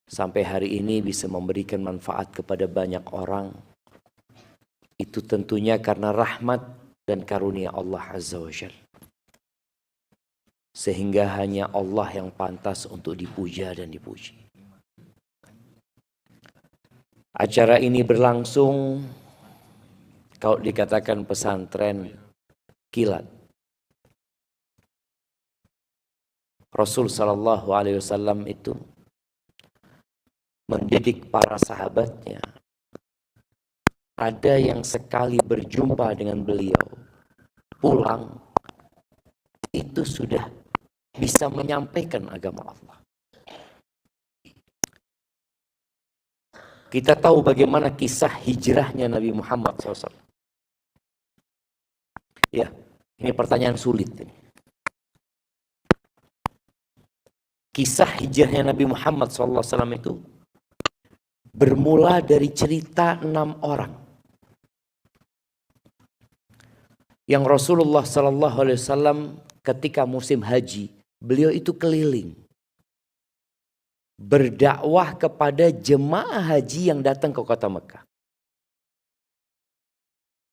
sampai hari ini bisa memberikan manfaat kepada banyak orang, itu tentunya karena rahmat dan karunia Allah Azza wa Jalla. Sehingga hanya Allah yang pantas untuk dipuja dan dipuji. Acara ini berlangsung, kalau dikatakan pesantren kilat. Rasul Sallallahu Alaihi Wasallam itu mendidik para sahabatnya. Ada yang sekali berjumpa dengan beliau, pulang, itu sudah bisa menyampaikan agama Allah. Kita tahu bagaimana kisah hijrahnya Nabi Muhammad SAW. Ya, ini pertanyaan sulit. Kisah hijrahnya Nabi Muhammad SAW itu bermula dari cerita 6 orang. Yang Rasulullah SAW ketika musim haji, beliau itu keliling. Berdakwah kepada jemaah haji yang datang ke kota Mekah.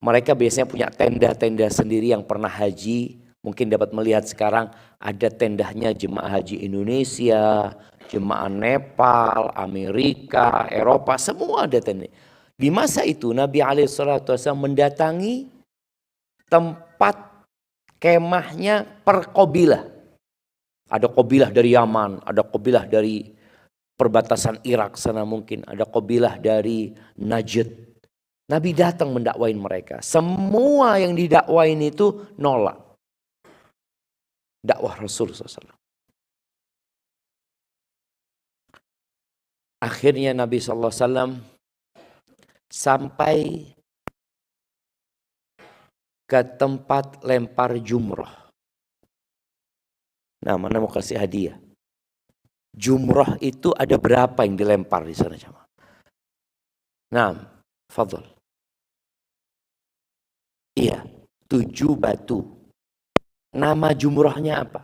Mereka biasanya punya tenda-tenda sendiri yang pernah haji. Mungkin dapat melihat sekarang ada tendanya jemaah haji Indonesia, jemaah Nepal, Amerika, Eropa, semua ada tenda. Di masa itu Nabi SAW mendatangi tempat kemahnya per qabilah. Ada qabilah dari Yaman, ada qabilah dari perbatasan Irak sana mungkin, ada qabilah dari Najd. Nabi datang mendakwain mereka. Semua yang didakwain itu nolak dakwah Rasul SAW. Akhirnya Nabi SAW sampai ke tempat lempar jumrah. Nah, mana mau kasih hadiah? Jumrah itu ada berapa yang dilempar di sana, jemaah? Nah, fadhal. Iya, 7 batu. Nama jumrahnya apa?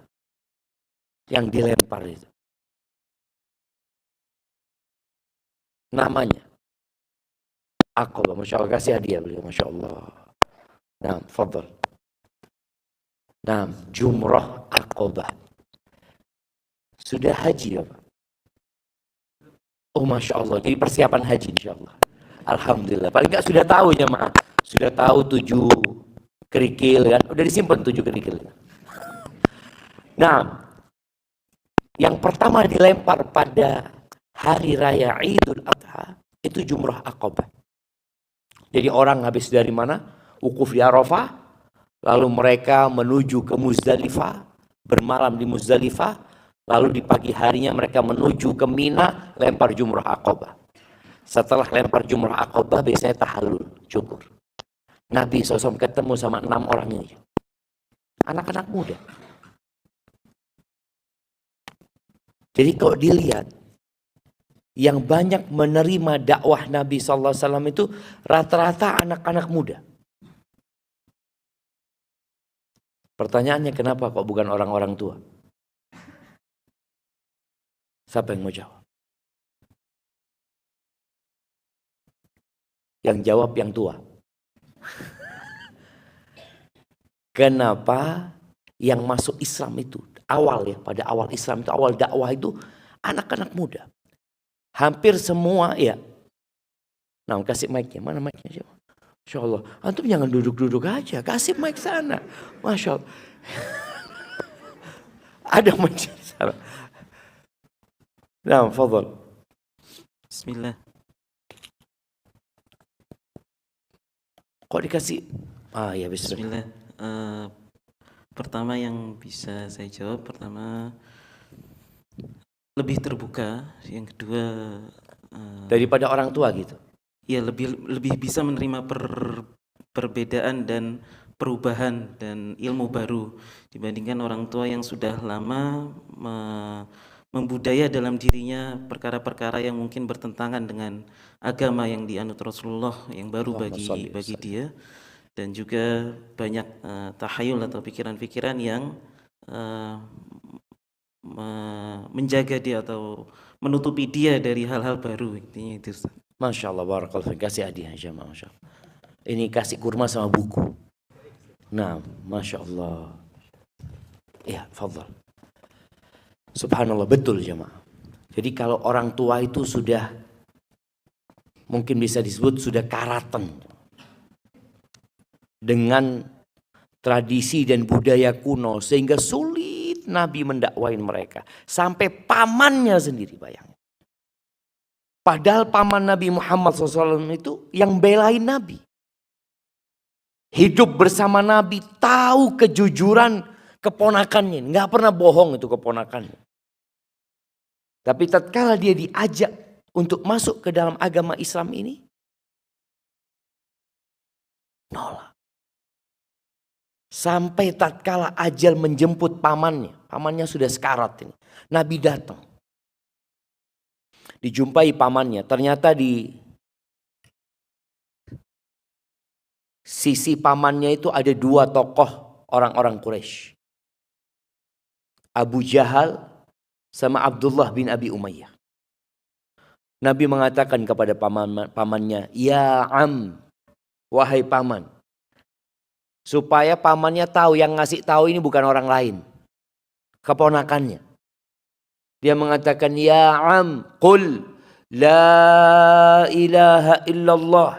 Yang dilempar itu. Namanya. Aqabah. Masya Allah, kasih hadiah beliau. Masya Allah. Nah, fadhal. Nah, jumrah Aqabah. Sudah haji ya Pak? Oh Masya Allah, jadi persiapan haji insya Allah. Alhamdulillah, paling nggak sudah tahu ya maaf. Sudah tahu 7 kerikil kan, udah disimpan 7 kerikil. Nah, yang pertama dilempar pada hari raya Idul Adha, itu jumrah Aqabah. Jadi orang habis dari mana? Wukuf di Arafah, lalu mereka menuju ke Muzdalifah, bermalam di Muzdalifah, lalu di pagi harinya mereka menuju ke Mina, lempar jumrah Aqabah. Setelah lempar jumrah Aqabah biasanya tahallul, syukur. Nabi SAW ketemu sama 6 orang ini. Anak-anak muda. Jadi kalau dilihat, yang banyak menerima dakwah Nabi SAW itu rata-rata anak-anak muda. Pertanyaannya kenapa kok bukan orang-orang tua? Siapa yang mau jawab? Yang jawab yang tua. Kenapa yang masuk Islam itu awal ya, pada awal Islam itu, awal dakwah itu anak-anak muda. Hampir semua ya. Nah, kasih mic-nya. Mana mic-nya? Masya Allah. Antum jangan duduk-duduk aja. Kasih mic sana. Masya Allah. Ada mic sana. Nah, fadhal. Bismillah. Kok dikasih? Ah ya, bismillah. Pertama yang bisa saya jawab, pertama lebih terbuka, yang kedua daripada orang tua gitu. Ya, lebih bisa menerima perbedaan dan perubahan dan ilmu baru dibandingkan orang tua yang sudah lama membudaya dalam dirinya perkara-perkara yang mungkin bertentangan dengan agama yang dianut Rasulullah yang baru bagi dia, dan juga banyak tahayul atau pikiran-pikiran yang menjaga dia atau menutupi dia dari hal-hal baru, intinya itu Ustaz. Masya Allah, barakallahu fiik. Kasih hadiah jamaah, Masya Allah. Ini kasih kurma sama buku. Nah, Masya Allah. Ya, fadhal. Subhanallah, betul jamaah. Jadi kalau orang tua itu sudah, mungkin bisa disebut sudah karaten dengan tradisi dan budaya kuno, sehingga sulit Nabi mendakwain mereka. Sampai pamannya sendiri, bayangin. Padahal paman Nabi Muhammad SAW itu yang belain Nabi. Hidup bersama Nabi, tahu kejujuran keponakannya. Nggak pernah bohong itu keponakannya. Tapi tatkala dia diajak untuk masuk ke dalam agama Islam ini, nolak. Sampai tatkala ajal menjemput pamannya. Pamannya sudah sekarat ini. Nabi datang. Dijumpai pamannya. Ternyata di sisi pamannya itu ada dua tokoh orang-orang Quraisy. Abu Jahal sama Abdullah bin Abi Umayyah. Nabi mengatakan kepada pamannya, "Ya am, wahai paman." Supaya pamannya tahu, yang ngasih tahu ini bukan orang lain, keponakannya. Dia mengatakan, "Ya am, qul la ilaha illallah."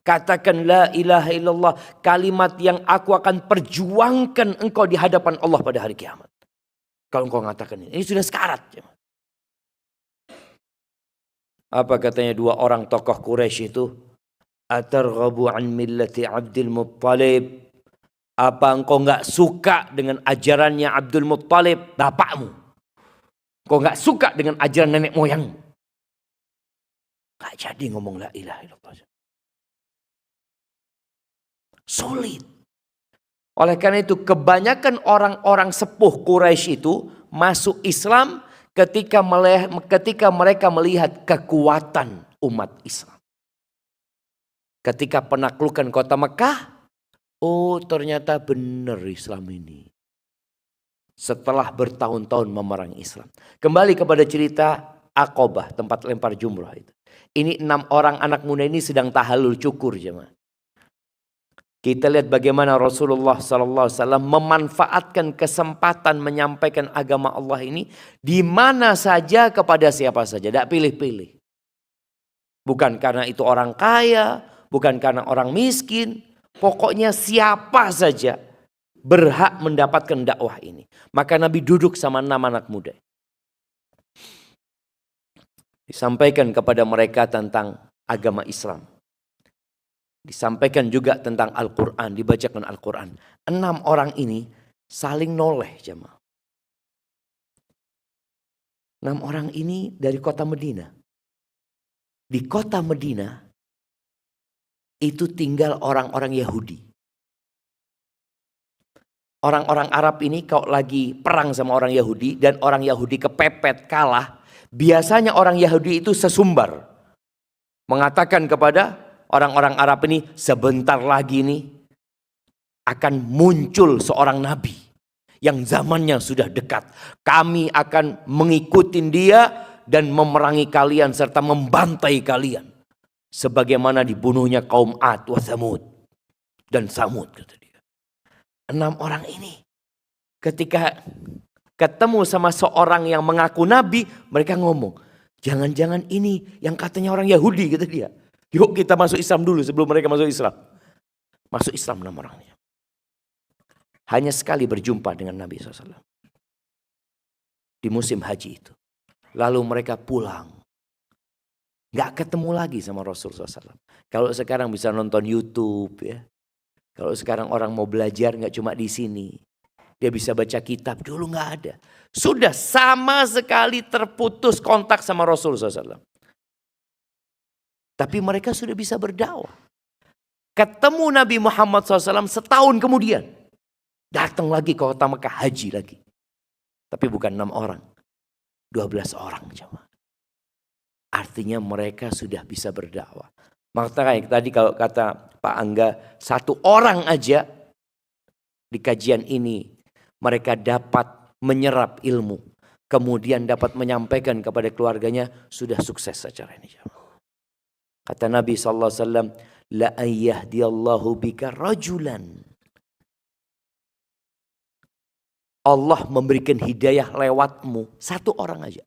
Katakan la ilaha illallah, kalimat yang aku akan perjuangkan engkau di hadapan Allah pada hari kiamat. Kalau engkau mengatakan ini sudah sekarat. Apa katanya dua orang tokoh Quraisy itu? Atarghabu an millati Abdul Muttalib. Apa engkau enggak suka dengan ajarannya Abdul Muttalib, bapakmu? Engkau enggak suka dengan ajaran nenek moyangmu? Enggak jadi ngomong la ilaha illallah. Sulit. Oleh karena itu kebanyakan orang-orang sepuh Quraisy itu masuk Islam ketika mereka melihat kekuatan umat Islam. Ketika penaklukan kota Mekah, oh ternyata benar Islam ini. Setelah bertahun-tahun memerangi Islam. Kembali kepada cerita Aqabah, tempat lempar jumrah itu. Ini 6 orang anak muda ini sedang tahallul cukur jemaah. Kita lihat bagaimana Rasulullah SAW memanfaatkan kesempatan menyampaikan agama Allah ini di mana saja kepada siapa saja. Tidak pilih-pilih. Bukan karena itu orang kaya, bukan karena orang miskin. Pokoknya siapa saja berhak mendapatkan dakwah ini. Maka Nabi duduk sama 6 anak muda. Disampaikan kepada mereka tentang agama Islam. Disampaikan juga tentang Al-Quran, dibacakan Al-Quran. 6 orang ini saling noleh jemaah. 6 orang ini dari kota Medina. Di kota Medina itu tinggal orang-orang Yahudi. Orang-orang Arab ini kalau lagi perang sama orang Yahudi dan orang Yahudi kepepet kalah, biasanya orang Yahudi itu sesumbar. Mengatakan kepada orang-orang Arab ini, sebentar lagi nih akan muncul seorang nabi yang zamannya sudah dekat. Kami akan mengikuti dia dan memerangi kalian serta membantai kalian. Sebagaimana dibunuhnya kaum Ad wa Thamud dan Samud, kata dia. 6 orang ini ketika ketemu sama seorang yang mengaku nabi, mereka ngomong, jangan-jangan ini yang katanya orang Yahudi, kata dia. Yuk kita masuk Islam dulu sebelum mereka masuk Islam. Masuk Islam 6 orangnya. Hanya sekali berjumpa dengan Nabi SAW. Di musim haji itu. Lalu mereka pulang. Gak ketemu lagi sama Rasulullah SAW. Kalau sekarang bisa nonton YouTube ya. Kalau sekarang orang mau belajar gak cuma di sini. Dia bisa baca kitab. Dulu gak ada. Sudah sama sekali terputus kontak sama Rasulullah SAW. Tapi mereka sudah bisa berdakwah. Ketemu Nabi Muhammad SAW setahun kemudian. Datang lagi ke kota Mekah, haji lagi. Tapi bukan 6 orang. 12 orang. Artinya mereka sudah bisa berdakwah. Makanya tadi kalau kata Pak Angga, 1 orang aja di kajian ini mereka dapat menyerap ilmu. kemudian dapat menyampaikan kepada keluarganya, sudah sukses acara ini. Kata Nabi SAW, la ayyahdiyallahu bika rajulan. Allah memberikan hidayah lewatmu, satu orang aja.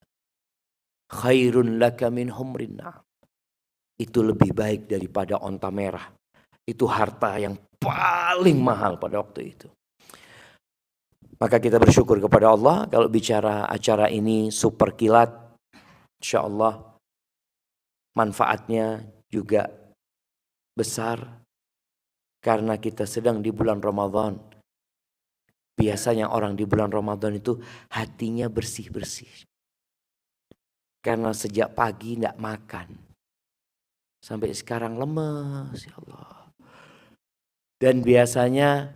Khairun laka min humrin na'am. Itu lebih baik daripada onta merah. Itu harta yang paling mahal pada waktu itu. Maka kita bersyukur kepada Allah kalau bicara acara ini super kilat. Insya Allah manfaatnya juga besar. Karena kita sedang di bulan Ramadan. Biasanya orang di bulan Ramadan itu hatinya bersih-bersih. Karena sejak pagi tidak makan. Sampai sekarang lemes, ya Allah. Dan biasanya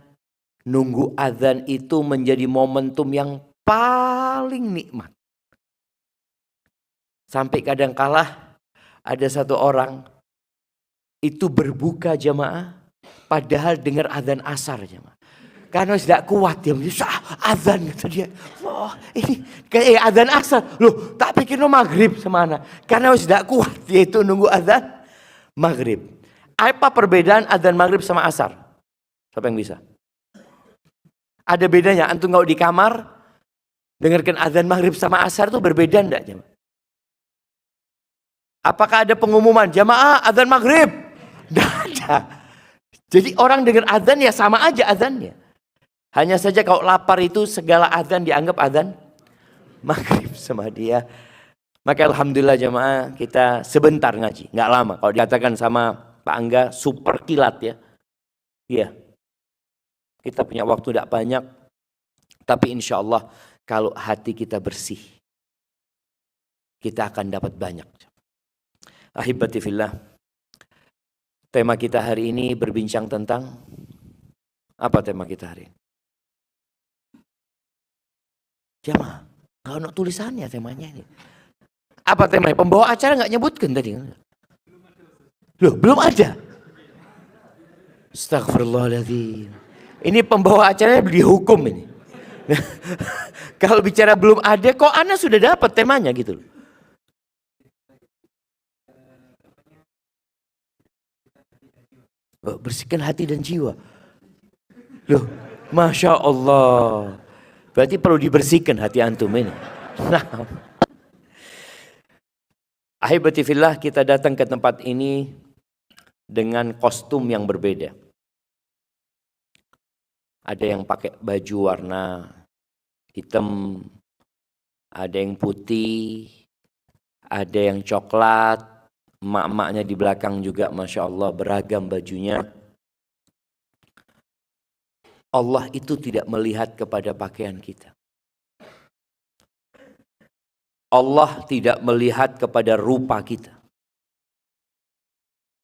nunggu azan itu menjadi momentum yang paling nikmat. Sampai kadang kala ada satu orang itu berbuka jamaah padahal dengar azan asar jamaah. Karena tidak kuat dia azan kata dia. Wah, ini kayak azan asar. Loh, tak pikir no maghrib semana. Karena tidak kuat dia itu nunggu azan maghrib. Apa perbedaan azan maghrib sama asar? Siapa yang bisa? Ada bedanya. Antum kalau di kamar dengarkan azan maghrib sama asar itu berbeda enggak jemaah? Apakah ada pengumuman jamaah azan maghrib? Tidak ada. Jadi orang dengar azan ya sama aja azannya. Hanya saja kalau lapar itu segala azan dianggap azan maghrib sama dia. Maka alhamdulillah jemaah kita sebentar ngaji. Nggak lama. Kalau dikatakan sama Pak Angga super kilat ya. Iya. Kita punya waktu tidak banyak. Tapi insya Allah kalau hati kita bersih. Kita akan dapat banyak. Ahibati fillah. Tema kita hari ini berbincang tentang. Apa tema kita hari ini? Jamaah, kalau nak tulisannya temanya ini. Apa temanya? Pembawa acara nggak nyebutkan tadi. Loh, belum ada. Astagfirullahaladzim. Ini pembawa acaranya dihukum ini. Kalau bicara belum ada, kok Anda sudah dapat temanya gitu loh. Bersihkan hati dan jiwa. Loh, Masya Allah. Berarti perlu dibersihkan hati antum ini. Nah. Ahibati fillah, kita datang ke tempat ini dengan kostum yang berbeda. Ada yang pakai baju warna hitam, ada yang putih, ada yang coklat, emak-emaknya di belakang juga Masya Allah beragam bajunya. Allah itu tidak melihat kepada pakaian kita. Allah tidak melihat kepada rupa kita.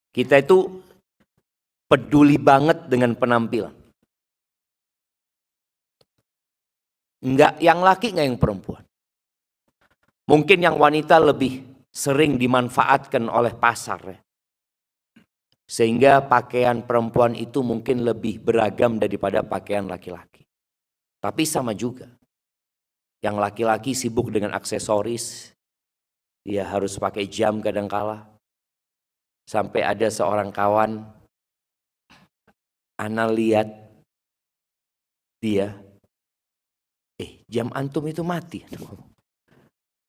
Kita itu peduli banget dengan penampilan. Enggak yang laki, enggak yang perempuan. Mungkin yang wanita lebih sering dimanfaatkan oleh pasar ya. Sehingga pakaian perempuan itu mungkin lebih beragam daripada pakaian laki-laki. Tapi sama juga. Yang laki-laki sibuk dengan aksesoris. Dia harus pakai jam kadangkala. Sampai ada seorang kawan. Ana lihat dia. Jam antum itu mati.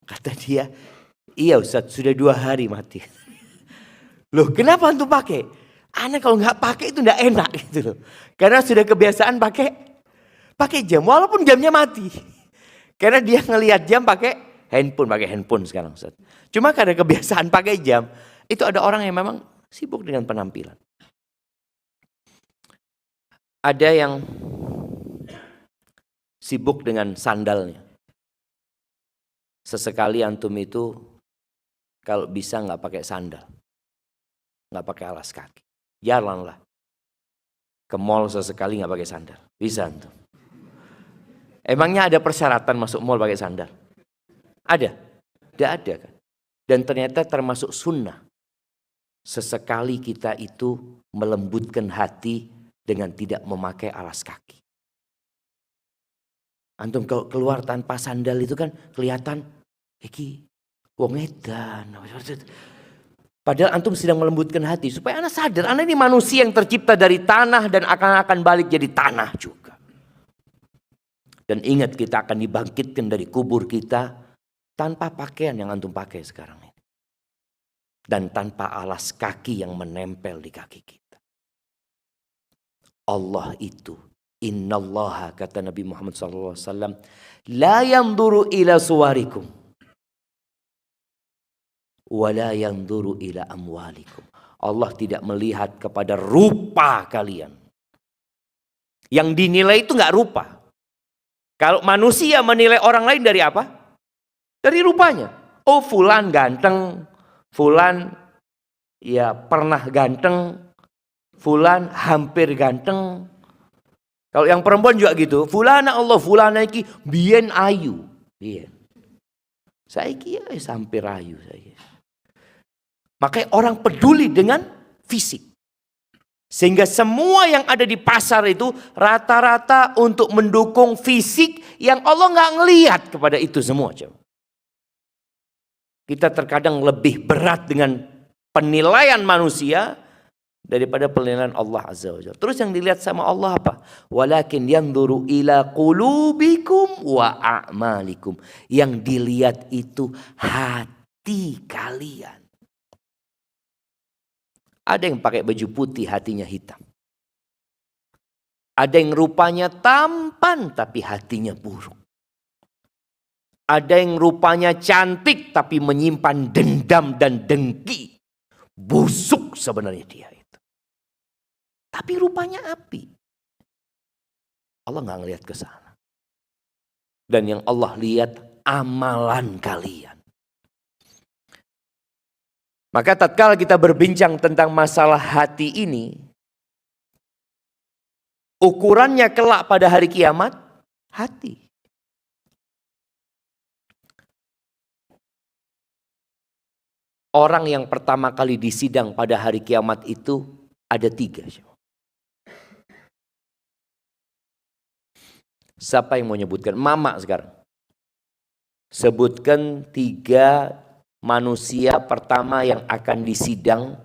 Kata dia, iya Ustaz sudah 2 hari mati. Loh kenapa antum pakai? Ana kalau nggak pakai itu nggak enak gitu loh. Karena sudah kebiasaan pakai jam walaupun jamnya mati. Karena dia ngelihat jam pakai handphone sekarang Ustaz. Cuma karena kebiasaan pakai jam, itu ada orang yang memang sibuk dengan penampilan. Ada yang sibuk dengan sandalnya. Sesekali antum itu kalau bisa nggak pakai sandal. Nggak pakai alas kaki. Jalanlah. Ke mall sesekali nggak pakai sandal. Bisa antum. Emangnya ada persyaratan masuk mall pakai sandal? Ada? Tidak ada kan? Dan ternyata termasuk sunnah. Sesekali kita itu melembutkan hati dengan tidak memakai alas kaki. Antum kalau keluar tanpa sandal itu kan kelihatan iki wong edan. Padahal antum sedang melembutkan hati supaya anak sadar, anak ini manusia yang tercipta dari tanah dan akan balik jadi tanah juga. Dan ingat, kita akan dibangkitkan dari kubur kita tanpa pakaian yang antum pakai sekarang ini. Dan tanpa alas kaki yang menempel di kaki kita. Allah itu, innallaha, kata Nabi Muhammad SAW, la yanzuru ila suwarikum wala yanzuru ila amwalikum. Allah tidak melihat kepada rupa kalian. Yang dinilai itu enggak rupa. Kalau manusia menilai orang lain dari apa? Dari rupanya. Oh, fulan ganteng, fulan ya pernah ganteng, fulan hampir ganteng. Kalau yang perempuan juga gitu, fulana Allah, fulana iki biyen ayu, biyen. Saiki ya hampir ayu saya. Makanya orang peduli dengan fisik. Sehingga semua yang ada di pasar itu rata-rata untuk mendukung fisik yang Allah nggak ngelihat kepada itu semua. Kita terkadang lebih berat dengan penilaian manusia daripada penilaian Allah Azza wa Jalla. Terus yang dilihat sama Allah apa? Walakin yanzuru ila qulubikum wa a'malikum. Yang dilihat itu hati kalian. Ada yang pakai baju putih hatinya hitam. Ada yang rupanya tampan tapi hatinya buruk. Ada yang rupanya cantik tapi menyimpan dendam dan dengki. Busuk sebenarnya dia itu. Tapi rupanya api. Allah nggak ngelihat ke sana. Dan yang Allah lihat amalan kalian. Maka tatkala kita berbincang tentang masalah hati ini, ukurannya kelak pada hari kiamat, hati. Orang yang pertama kali disidang pada hari kiamat itu ada 3. Siapa yang mau nyebutkan? Mama sekarang. Sebutkan 3 manusia pertama yang akan disidang.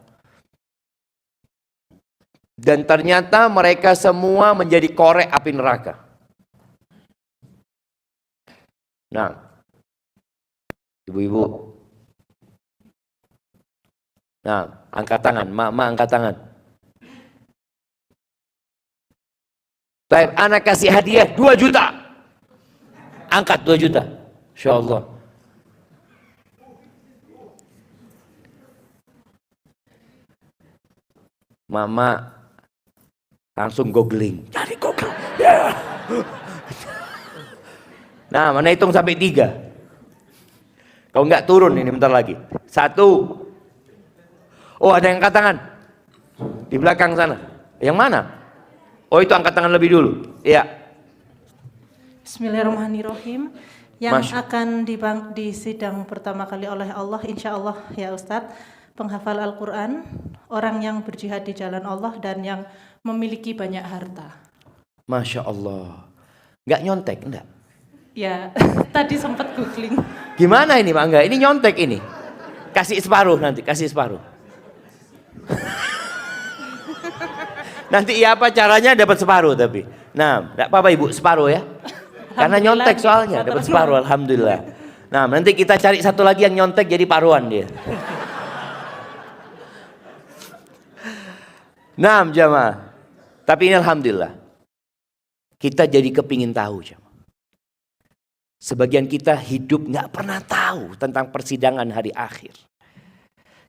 Dan ternyata mereka semua menjadi korek api neraka. Nah, ibu-ibu. Nah, angkat tangan. Mama angkat tangan. Baik, anak kasih hadiah 2 juta. Angkat 2 juta. Insya Allah. Mama langsung googling. Cari Google. Yeah. Nah, mana hitung sampai 3. Kalau enggak turun ini bentar lagi. 1. Oh, ada yang angkat tangan. Di belakang sana. Yang mana? Oh, itu angkat tangan lebih dulu. Iya. Bismillahirrahmanirrahim. Yang akan disidang pertama kali oleh Allah, insya Allah ya Ustadz, penghafal Al-Quran, orang yang berjihad di jalan Allah, dan yang memiliki banyak harta. Masya Allah. Nggak nyontek, enggak? Ya, tadi sempat googling. Gimana ini Pak Angga? Ini nyontek ini. Kasih separuh nanti, kasih separuh. Nanti ya apa caranya dapat separuh tapi. Nah, enggak apa-apa Ibu, separuh ya. Karena nyontek soalnya, dapat separuh, alhamdulillah. Nah, nanti kita cari satu lagi yang nyontek jadi paruan dia. Nah, jamaah. Tapi ini alhamdulillah. Kita jadi kepingin tahu, jamaah. Sebagian kita hidup nggak pernah tahu tentang persidangan hari akhir.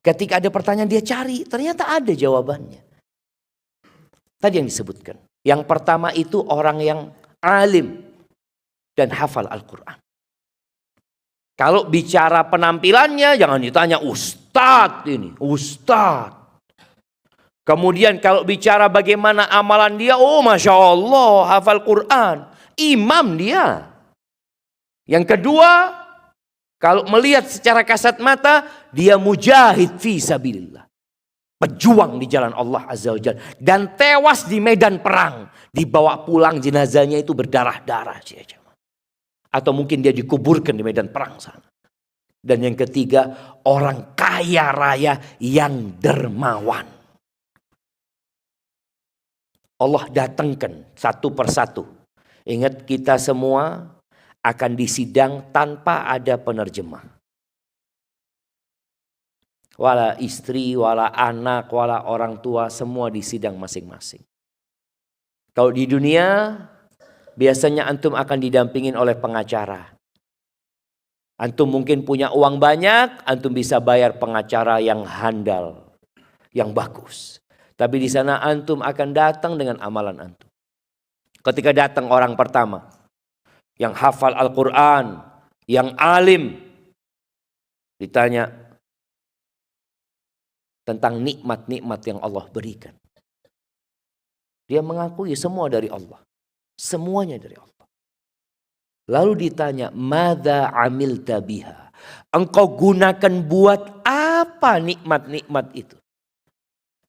Ketika ada pertanyaan dia cari, ternyata ada jawabannya. Tadi yang disebutkan. Yang pertama itu orang yang alim dan hafal Al-Quran. Kalau bicara penampilannya jangan ditanya ustadz ini, ustadz. Kemudian kalau bicara bagaimana amalan dia, oh Masya Allah hafal Quran. Imam dia. Yang kedua, kalau melihat secara kasat mata, dia mujahid fi sabilillah. Pejuang di jalan Allah Azza wa Jalla. Dan tewas di medan perang. Dibawa pulang jenazahnya itu berdarah-darah. Atau mungkin dia dikuburkan di medan perang sana. Dan yang ketiga, orang kaya raya yang dermawan. Allah datangkan satu persatu. Ingat, kita semua akan disidang tanpa ada penerjemah. Wala istri, wala anak, wala orang tua, semua disidang masing-masing. Kalau di dunia, biasanya antum akan didampingin oleh pengacara. Antum mungkin punya uang banyak, antum bisa bayar pengacara yang handal, yang bagus. Tapi di sana antum akan datang dengan amalan antum. Ketika datang orang pertama, yang hafal Al-Quran, yang alim, ditanya tentang nikmat-nikmat yang Allah berikan. Dia mengakui semua dari Allah. Semuanya dari Allah. Lalu ditanya, "Madza amilta biha?" Engkau gunakan buat apa nikmat-nikmat itu?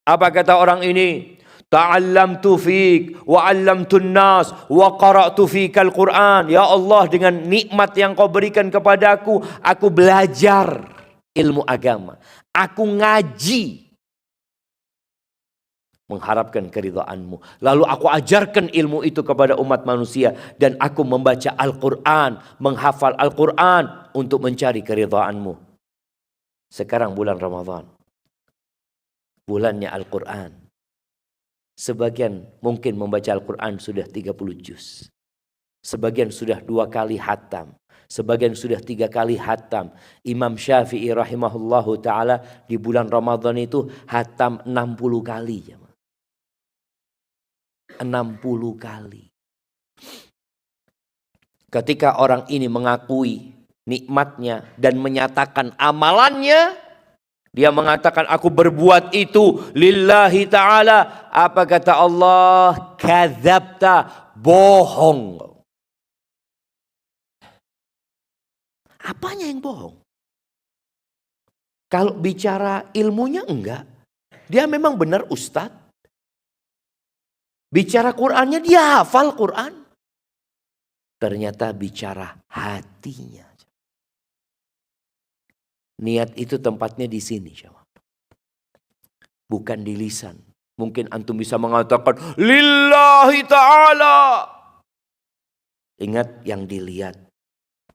Apa kata orang ini? "Ta'allamtu fik wa 'allamtun nas wa qara'tu fikal Qur'an." Ya Allah, dengan nikmat yang kau berikan kepadaku, aku belajar ilmu agama. Aku ngaji mengharapkan keridhaanmu. Lalu aku ajarkan ilmu itu kepada umat manusia. Dan aku membaca Al-Quran, menghafal Al-Quran untuk mencari keridhaanmu. Sekarang bulan Ramadan, bulannya Al-Quran. Sebagian mungkin membaca Al-Quran sudah 30 juz. Sebagian sudah 2 kali hatam. Sebagian sudah 3 kali hatam. Imam Syafi'i rahimahullahu ta'ala di bulan Ramadan itu hatam 60 kali. 60 kali. Ketika orang ini mengakui nikmatnya dan menyatakan amalannya, dia mengatakan, aku berbuat itu lillahi ta'ala. Apa kata Allah? Kadzabta, bohong. Apanya yang bohong? Kalau bicara ilmunya enggak. Dia memang benar ustadz. Bicara Qur'annya dia hafal Qur'an. Ternyata bicara hatinya. Niat itu tempatnya di sini. Bukan di lisan. Mungkin antum bisa mengatakan lillahi ta'ala. Ingat, yang dilihat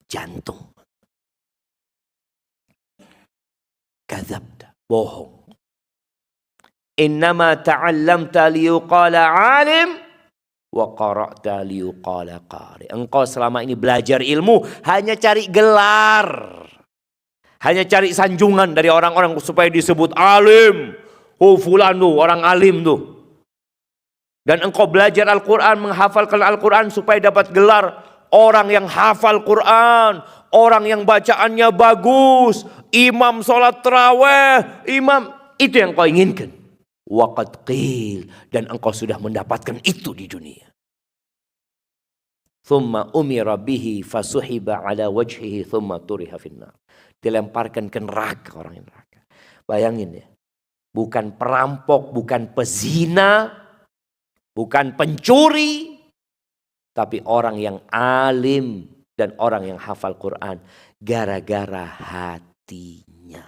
jantung. Kadzabta, bohong. Innama ta'allamta liyuqala alim wa qara'ta liyuqala qari. Engkau selama ini belajar ilmu hanya cari gelar. Hanya cari sanjungan dari orang-orang supaya disebut alim. Oh, fulan tuh, orang alim tuh. Dan engkau belajar Al-Quran, menghafalkan Al-Quran supaya dapat gelar orang yang hafal Quran. Orang yang bacaannya bagus. Imam sholat tarawih. Imam, itu yang kau inginkan. Waqad qil, dan engkau sudah mendapatkan itu di dunia. Thumma umira bihi fasuhiba ala wajhihi thumma turiha finnar. Dilemparkan ke neraka, orang yang neraka. Bayangin ya. Bukan perampok, bukan pezina, bukan pencuri, tapi orang yang alim dan orang yang hafal Quran gara-gara hatinya.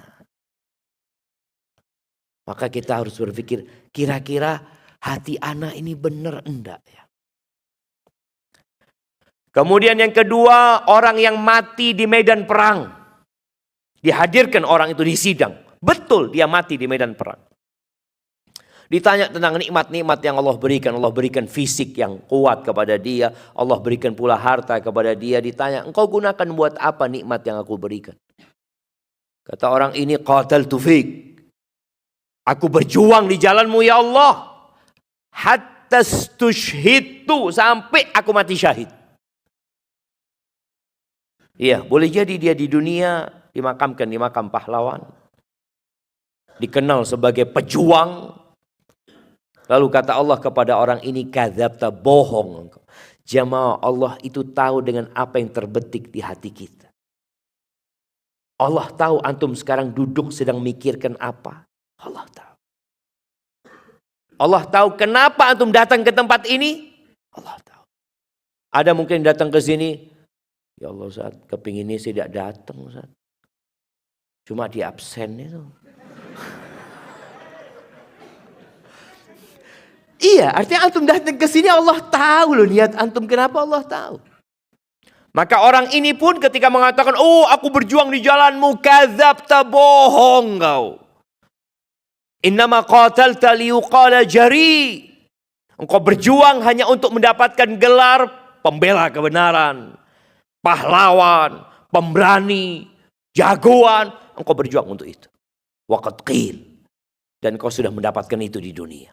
Maka kita harus berpikir, kira-kira hati anak ini benar enggak ya? Kemudian yang kedua, orang yang mati di medan perang. Dihadirkan orang itu di sidang. Betul, dia mati di medan perang. Ditanya tentang nikmat-nikmat yang Allah berikan. Allah berikan fisik yang kuat kepada dia. Allah berikan pula harta kepada dia. Ditanya, engkau gunakan buat apa nikmat yang aku berikan? Kata orang ini, qataltu fik. Aku berjuang di jalanmu ya Allah. Hatta stushhidtu, sampai aku mati syahid. Iya, boleh jadi dia di dunia dimakamkan di makam pahlawan. Dikenal sebagai pejuang. Lalu kata Allah kepada orang ini, kadzabta, bohong engkau. Jamaah, Allah itu tahu dengan apa yang terbetik di hati kita. Allah tahu antum sekarang duduk sedang mikirkan apa. Allah tahu. Allah tahu kenapa antum datang ke tempat ini. Allah tahu. Ada mungkin datang ke sini Ya Allah Ustaz, kepinginnya sih tidak datang Ustaz. Cuma di absen itu. Iya, artinya antum datang ke sini Allah tahu loh niat antum, kenapa Allah tahu. Maka orang ini pun ketika mengatakan, oh aku berjuang di jalanmu, kadzabta, bohong kau. Innama qatalta liyuqala jari. Engkau berjuang hanya untuk mendapatkan gelar pembela kebenaran, pahlawan, pemberani, jagoan. Engkau berjuang untuk itu. Waqad qil. Dan engkau sudah mendapatkan itu di dunia.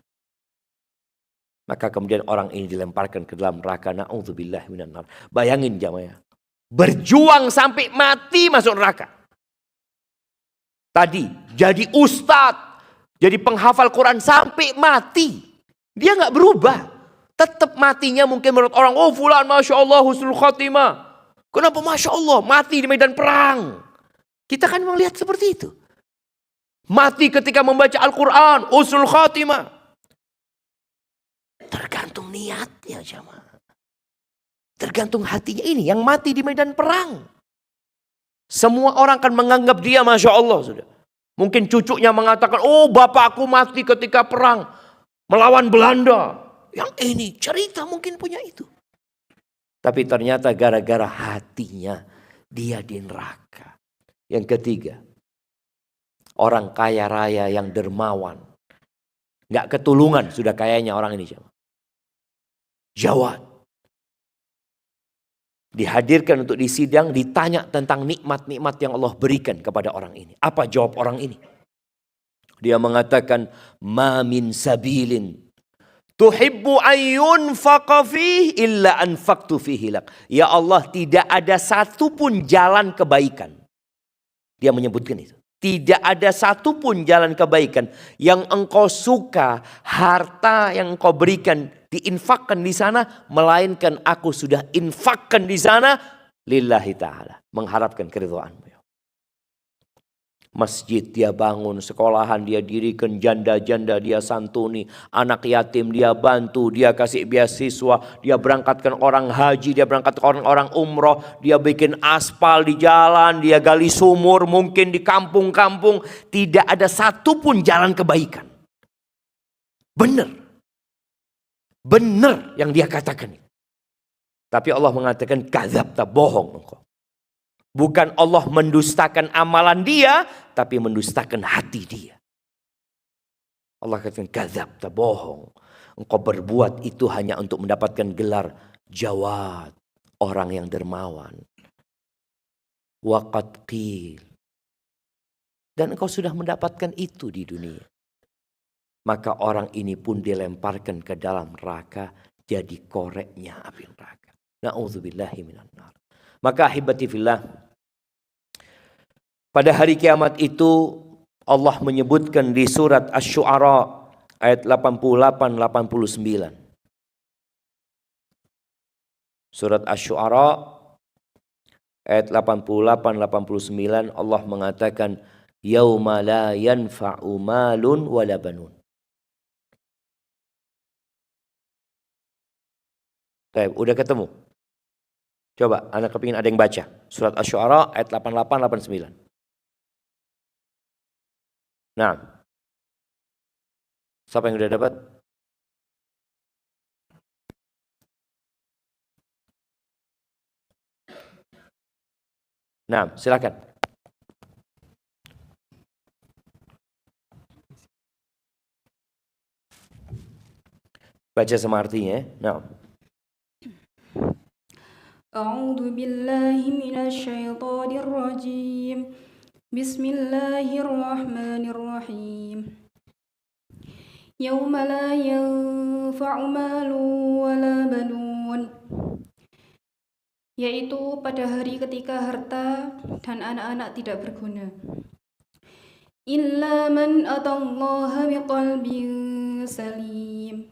Maka kemudian orang ini dilemparkan ke dalam neraka. Na'udzubillah minan nar. Bayangin jamaah. Berjuang sampai mati masuk neraka. Tadi jadi ustadz, jadi penghafal Quran sampai mati. Dia nggak berubah. Tetap matinya mungkin menurut orang, oh fulan Masya Allah husnul khotimah. Kenapa Masya Allah mati di medan perang? Kita kan melihat seperti itu. Mati ketika membaca Al-Quran, husnul khotimah. Tergantung niatnya jamaah. Tergantung hatinya ini yang mati di medan perang. Semua orang akan menganggap dia Masya Allah sudah. Mungkin cucunya mengatakan, oh bapakku mati ketika perang melawan Belanda. Yang ini cerita mungkin punya itu. Tapi ternyata gara-gara hatinya dia di neraka. Yang ketiga, orang kaya raya yang dermawan. Gak ketulungan sudah kayanya orang ini jamaah. Jawad. Dihadirkan untuk disidang, ditanya tentang nikmat-nikmat yang Allah berikan kepada orang ini. Apa jawab orang ini? Dia mengatakan, ma min sabilin tuhibbu ayyun faqafih illa anfaqtu fihi lak. Ya Allah, tidak ada satupun jalan kebaikan. Dia menyebutkan itu. Tidak ada satupun jalan kebaikan yang engkau suka, harta yang engkau berikan, diinfakkan di sana, melainkan aku sudah infakkan di sana lillahi ta'ala. Mengharapkan keridhaanmu. Masjid dia bangun, sekolahan dia dirikan, janda-janda dia santuni, anak yatim dia bantu, dia kasih beasiswa, dia berangkatkan orang haji, dia berangkatkan orang umroh, dia bikin aspal di jalan, dia gali sumur, mungkin di kampung-kampung, tidak ada satupun jalan kebaikan. Benar. Benar yang dia katakan. Tapi Allah mengatakan kadzabta, bohong engkau. Bukan Allah mendustakan amalan dia, tapi mendustakan hati dia. Allah katakan kadzabta, bohong. Engkau berbuat itu hanya untuk mendapatkan gelar jawad, orang yang dermawan. Waqad qil. Dan engkau sudah mendapatkan itu di dunia. Maka orang ini pun dilemparkan ke dalam neraka, jadi koreknya api neraka. Na'udzubillahi minan nar. Maka ahibati fillah, pada hari kiamat itu Allah menyebutkan di surat Asy-Syu'ara ayat 88-89. Surat Asy-Syu'ara ayat 88-89 Allah mengatakan yauma la yanfa'u malun wala banun. Baik, udah ketemu? Coba, anak kepingin ada yang baca. Surat Asy-Syu'ara ayat 88-89. Nah, siapa yang udah dapat? Nah, silakan. Baca sama artinya. Nah. A'udzu billahi minasy syaithanir rajim. Bismillahirrahmanirrahim. Yauma la yanfa'u malun wala banun. Yaitu pada hari ketika harta dan anak-anak tidak berguna. Illa man atallaha biqalbin salim.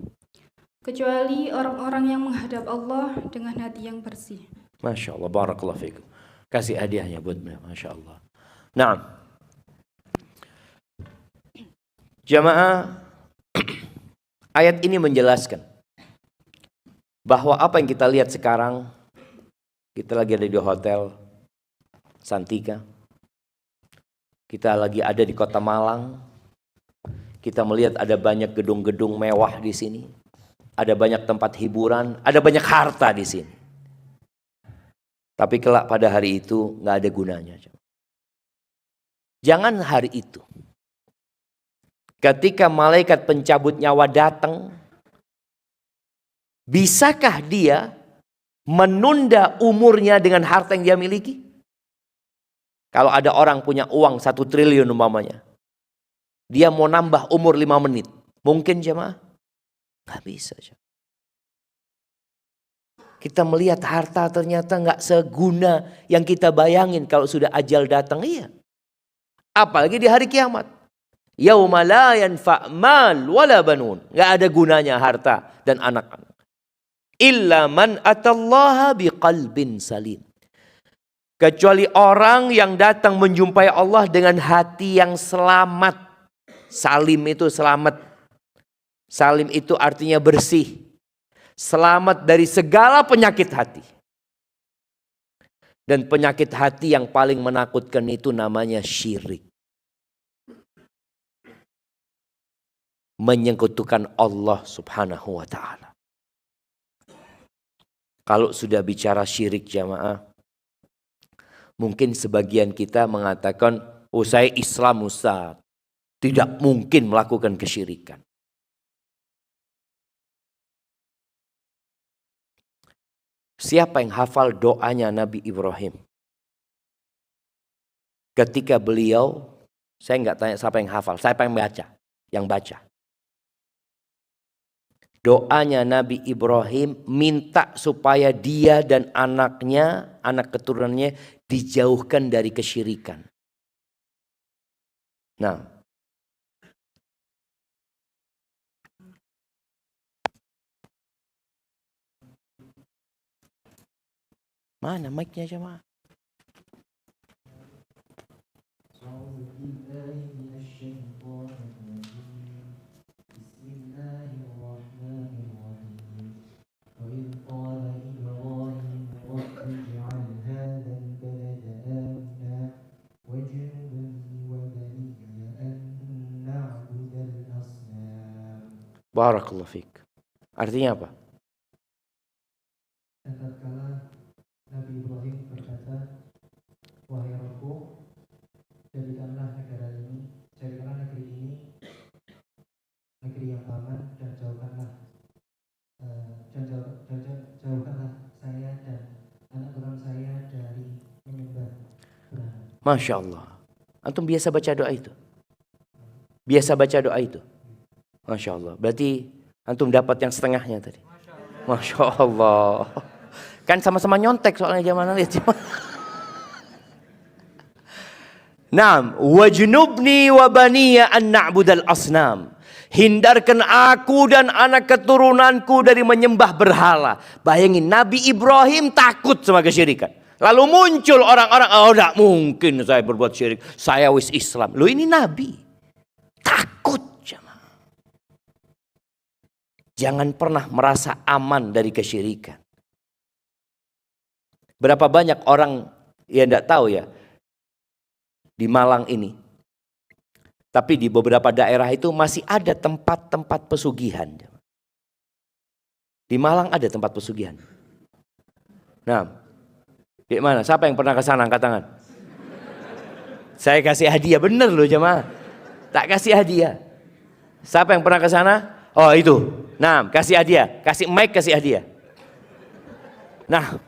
Kecuali orang-orang yang menghadap Allah dengan hati yang bersih. Masya Allah, barakallahu fikum. Kasih hadiahnya buat beliau, Masya Allah. Nah, jamaah, ayat ini menjelaskan bahwa apa yang kita lihat sekarang, Kita lagi ada di Hotel Santika. Kita lagi ada di Kota Malang. Kita melihat ada banyak gedung-gedung mewah di sini. Ada banyak tempat hiburan, ada banyak harta di sini. Tapi kelak pada hari itu nggak ada gunanya. Jangan hari itu. Ketika malaikat pencabut nyawa datang, bisakah dia menunda umurnya dengan harta yang dia miliki? Kalau ada orang punya uang 1 triliun umpamanya, dia mau nambah umur 5 menit. Mungkin jemaah? Nggak bisa. Kita melihat harta ternyata nggak seguna yang kita bayangin kalau sudah ajal datang. Iya. Apalagi di hari kiamat. Yauma la yanfa' mal wala banun. Nggak ada gunanya harta dan anak-anak. Illa man atallaha biqalbin salim. Kecuali orang yang datang menjumpai Allah dengan hati yang selamat. Salim itu selamat. Salim itu artinya bersih. Selamat dari segala penyakit hati. Dan penyakit hati yang paling menakutkan itu namanya syirik. Menyekutukan Allah subhanahu wa ta'ala. Kalau sudah bicara syirik jamaah, mungkin sebagian kita mengatakan, oh saya Islam Ustaz, tidak mungkin melakukan kesyirikan. Siapa yang hafal doanya Nabi Ibrahim? Ketika beliau, saya nggak tanya siapa yang hafal, siapa yang baca? Yang baca. Doanya Nabi Ibrahim minta supaya dia dan anaknya, anak keturunannya dijauhkan dari kesyirikan. Nah, mana mic-nya jemaah? Barakallahu fiik. Artinya apa? Tatkala Nabi Ibrahim berkata, wahai Rabbku, jadikanlah negeri ini negeri yang aman dan jauhkanlah saya dan anak turun saya dari menyembah berhala. Masya Allah. Antum biasa baca doa itu? Biasa baca doa itu? Masya Allah. Berarti antum dapat yang setengahnya tadi. Masya Allah. Kan sama-sama nyontek soalnya zaman lihat. Naam, wajnubni wa baniya an na'budal asnam. Hindarkan aku dan anak keturunanku dari menyembah berhala. Bayangin Nabi Ibrahim takut sama kesyirikan. Lalu muncul orang-orang, oh tidak mungkin saya berbuat syirik. Saya wis Islam. Loh ini Nabi. Takut. Jangan pernah merasa aman dari kesyirikan. Berapa banyak orang yang tidak tahu ya di Malang ini. Tapi di beberapa daerah itu masih ada tempat-tempat pesugihan. Di Malang ada tempat pesugihan. Nah, di mana? Siapa yang pernah ke sana angkat tangan? Saya kasih hadiah, bener loh jemaah. Tak kasih hadiah. Siapa yang pernah ke sana? Oh itu. Nah, kasih hadiah, kasih mic, kasih hadiah. Nah,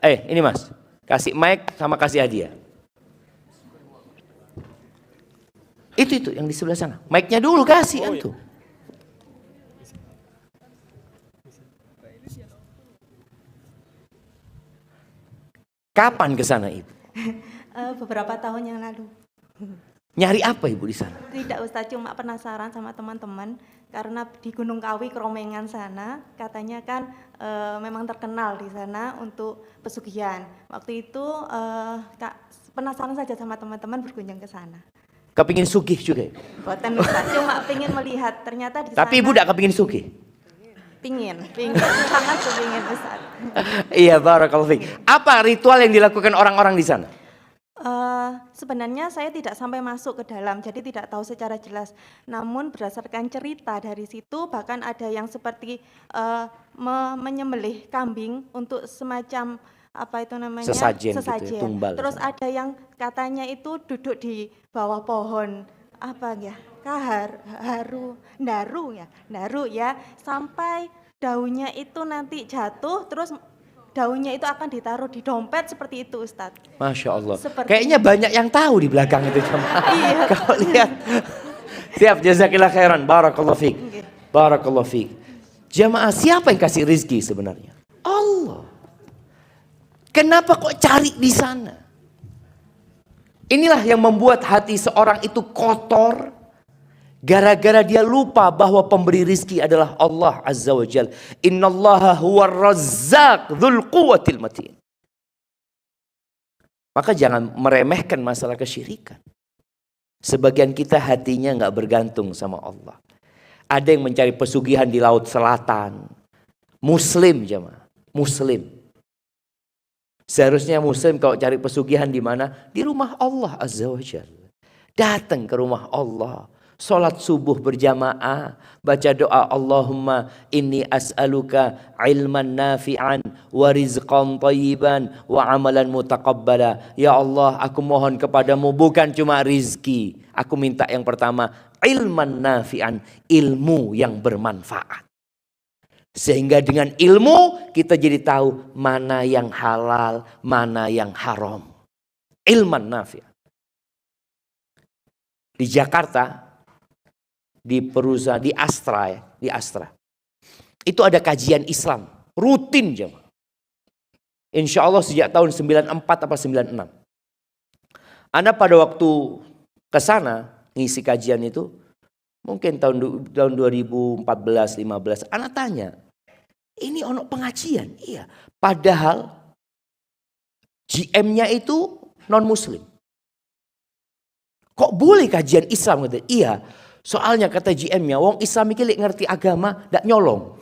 ini mas, kasih mic sama kasih hadiah. Itu yang di sebelah sana. Mic-nya dulu kasih antum. Kapan ke sana ibu? Beberapa tahun yang lalu. Nyari apa ibu di sana? Tidak Ustaz, cuma penasaran sama teman-teman karena di Gunung Kawi Kromengan sana katanya kan memang terkenal di sana untuk pesugihan. Waktu itu penasaran saja sama teman-teman berkunjung ke sana. Kepingin sugih juga? Boten Ustaz, cuma pengen melihat ternyata di sana. Tapi ibu tidak kepingin sugih? Pingin, sangat kepingin Ustaz. Iya, barakallahu fiik. Apa ritual yang dilakukan orang-orang di sana? Sebenarnya saya tidak sampai masuk ke dalam, jadi tidak tahu secara jelas. Namun berdasarkan cerita dari situ, bahkan ada yang seperti menyembelih kambing untuk semacam apa itu namanya Sesajen gitu ya, tumbal. Terus ada yang katanya itu duduk di bawah pohon apa ya, daru ya, sampai daunnya itu nanti jatuh, terus daunnya itu akan ditaruh di dompet seperti itu Ustadz. Masya Allah. Seperti Kayaknya banyak yang tahu di belakang itu jemaah. Iya. Kalau lihat. Siap, jazakillah khairan. Barakallahu fiik. Barakallahu fiik. Jemaah, siapa yang kasih rizki sebenarnya? Allah. Kenapa kok cari di sana? Inilah yang membuat hati seorang itu kotor. Gara-gara dia lupa bahwa pemberi rizki adalah Allah Azza wa Jal. Innallaha huwa razzaq dzul quwwatil matin. Maka jangan meremehkan masalah kesyirikan. Sebagian kita hatinya nggak bergantung sama Allah. Ada yang mencari pesugihan di Laut Selatan. Muslim jemaah, Muslim. Seharusnya Muslim kalau cari pesugihan di mana? Di rumah Allah Azza wa Jal. Datang ke rumah Allah. Salat subuh berjamaah, baca doa Allahumma inni as'aluka ilman nafi'an wa rizqan thayyiban wa amalan mutaqabbala. Ya Allah, aku mohon kepadamu bukan cuma rizki. Aku minta yang pertama ilman nafi'an, ilmu yang bermanfaat. Sehingga dengan ilmu kita jadi tahu mana yang halal, mana yang haram. Ilman nafi'an. Di Jakarta, di perusahaan di Astra itu ada kajian Islam rutin jemaah. Insya Allah sejak tahun 94 apa 96. Anda pada waktu ke sana ngisi kajian itu mungkin tahun 2014-15, Anda tanya, ini ono pengajian? Iya, padahal GM-nya itu non muslim. Kok boleh kajian Islam? Iya, soalnya kata GM-nya, wong Islam iki lek ngerti agama ndak nyolong.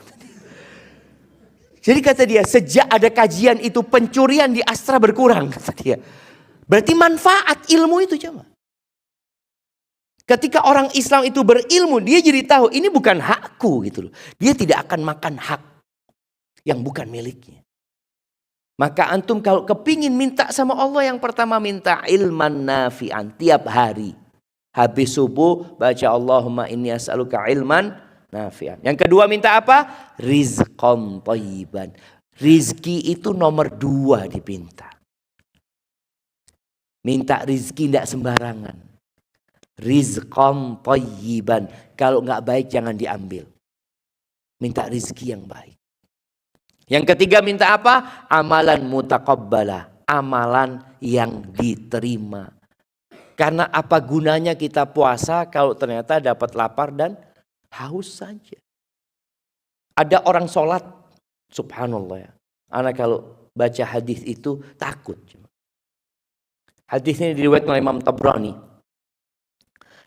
Jadi kata dia, sejak ada kajian itu pencurian di Astra berkurang, kata dia. Berarti manfaat ilmu itu cuma. Ketika orang Islam itu berilmu, dia jadi tahu ini bukan hakku gitu loh. Dia tidak akan makan hak yang bukan miliknya. Maka antum kalau kepingin minta sama Allah, yang pertama minta ilman nafi'an tiap hari. Habis subuh baca Allahumma inni as'aluka ilman nafi'an. Yang kedua minta apa? Rizqan thayyiban. Rizki itu nomor 2 dipinta. Minta rizki tidak sembarangan. Rizqan thayyiban. Kalau nggak baik jangan diambil. Minta rizki yang baik. Yang ketiga minta apa? Amalan mutaqabbala. Amalan yang diterima. Karena apa gunanya kita puasa kalau ternyata dapat lapar dan haus saja. Ada orang sholat, subhanallah ya. Anak kalau baca hadis itu takut. Hadis ini diriwayatkan oleh Imam Tabrani.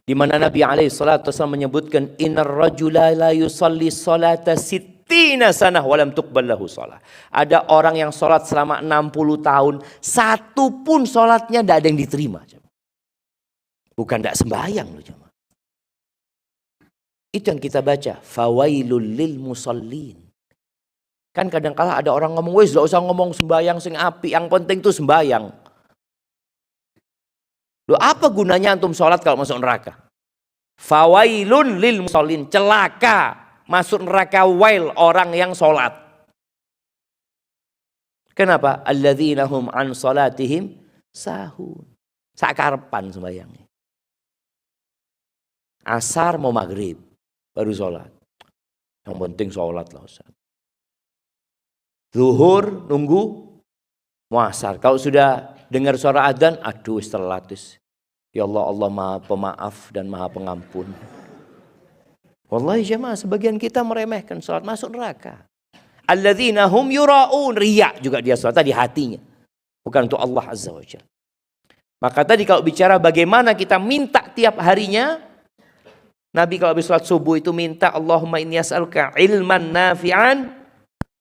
Di mana Nabi SAW menyebutkan, Innar rajula la yusalli salata sittina sanah walam tuqbal lahu salah. Ada orang yang sholat selama 60 tahun, satu pun sholatnya tidak ada yang diterima. Bukan tidak sembahyang loh jemaah. Itu yang kita baca. Fawailul lil musallin. Kan kadang-kala ada orang ngomong, wes gak usah ngomong sembahyang sing api, yang penting tuh sembahyang. Loh apa gunanya antum sholat kalau masuk neraka? Fawailun lil musallin. Celaka masuk neraka wail orang yang sholat. Kenapa? Alladzina hum an salatihim sahun. Sakarepan sembahyangnya. Asar mau maghrib baru sholat. Yang penting sholat lah Ustaz. Zuhur nunggu muasar. Kalau sudah dengar suara adzan, aduh terlatis. Ya Allah, Allah Maha Pemaaf dan Maha Pengampun. Wallahi jemaah, sebagian kita meremehkan sholat, masuk neraka. Alladzina hum yura'un, riya juga dia sholat di hatinya. Bukan untuk Allah Azza wa Jalla. Maka tadi kalau bicara bagaimana kita minta tiap harinya, Nabi kalau habis sholat subuh itu minta Allahumma inni as'aluka ilman nafi'an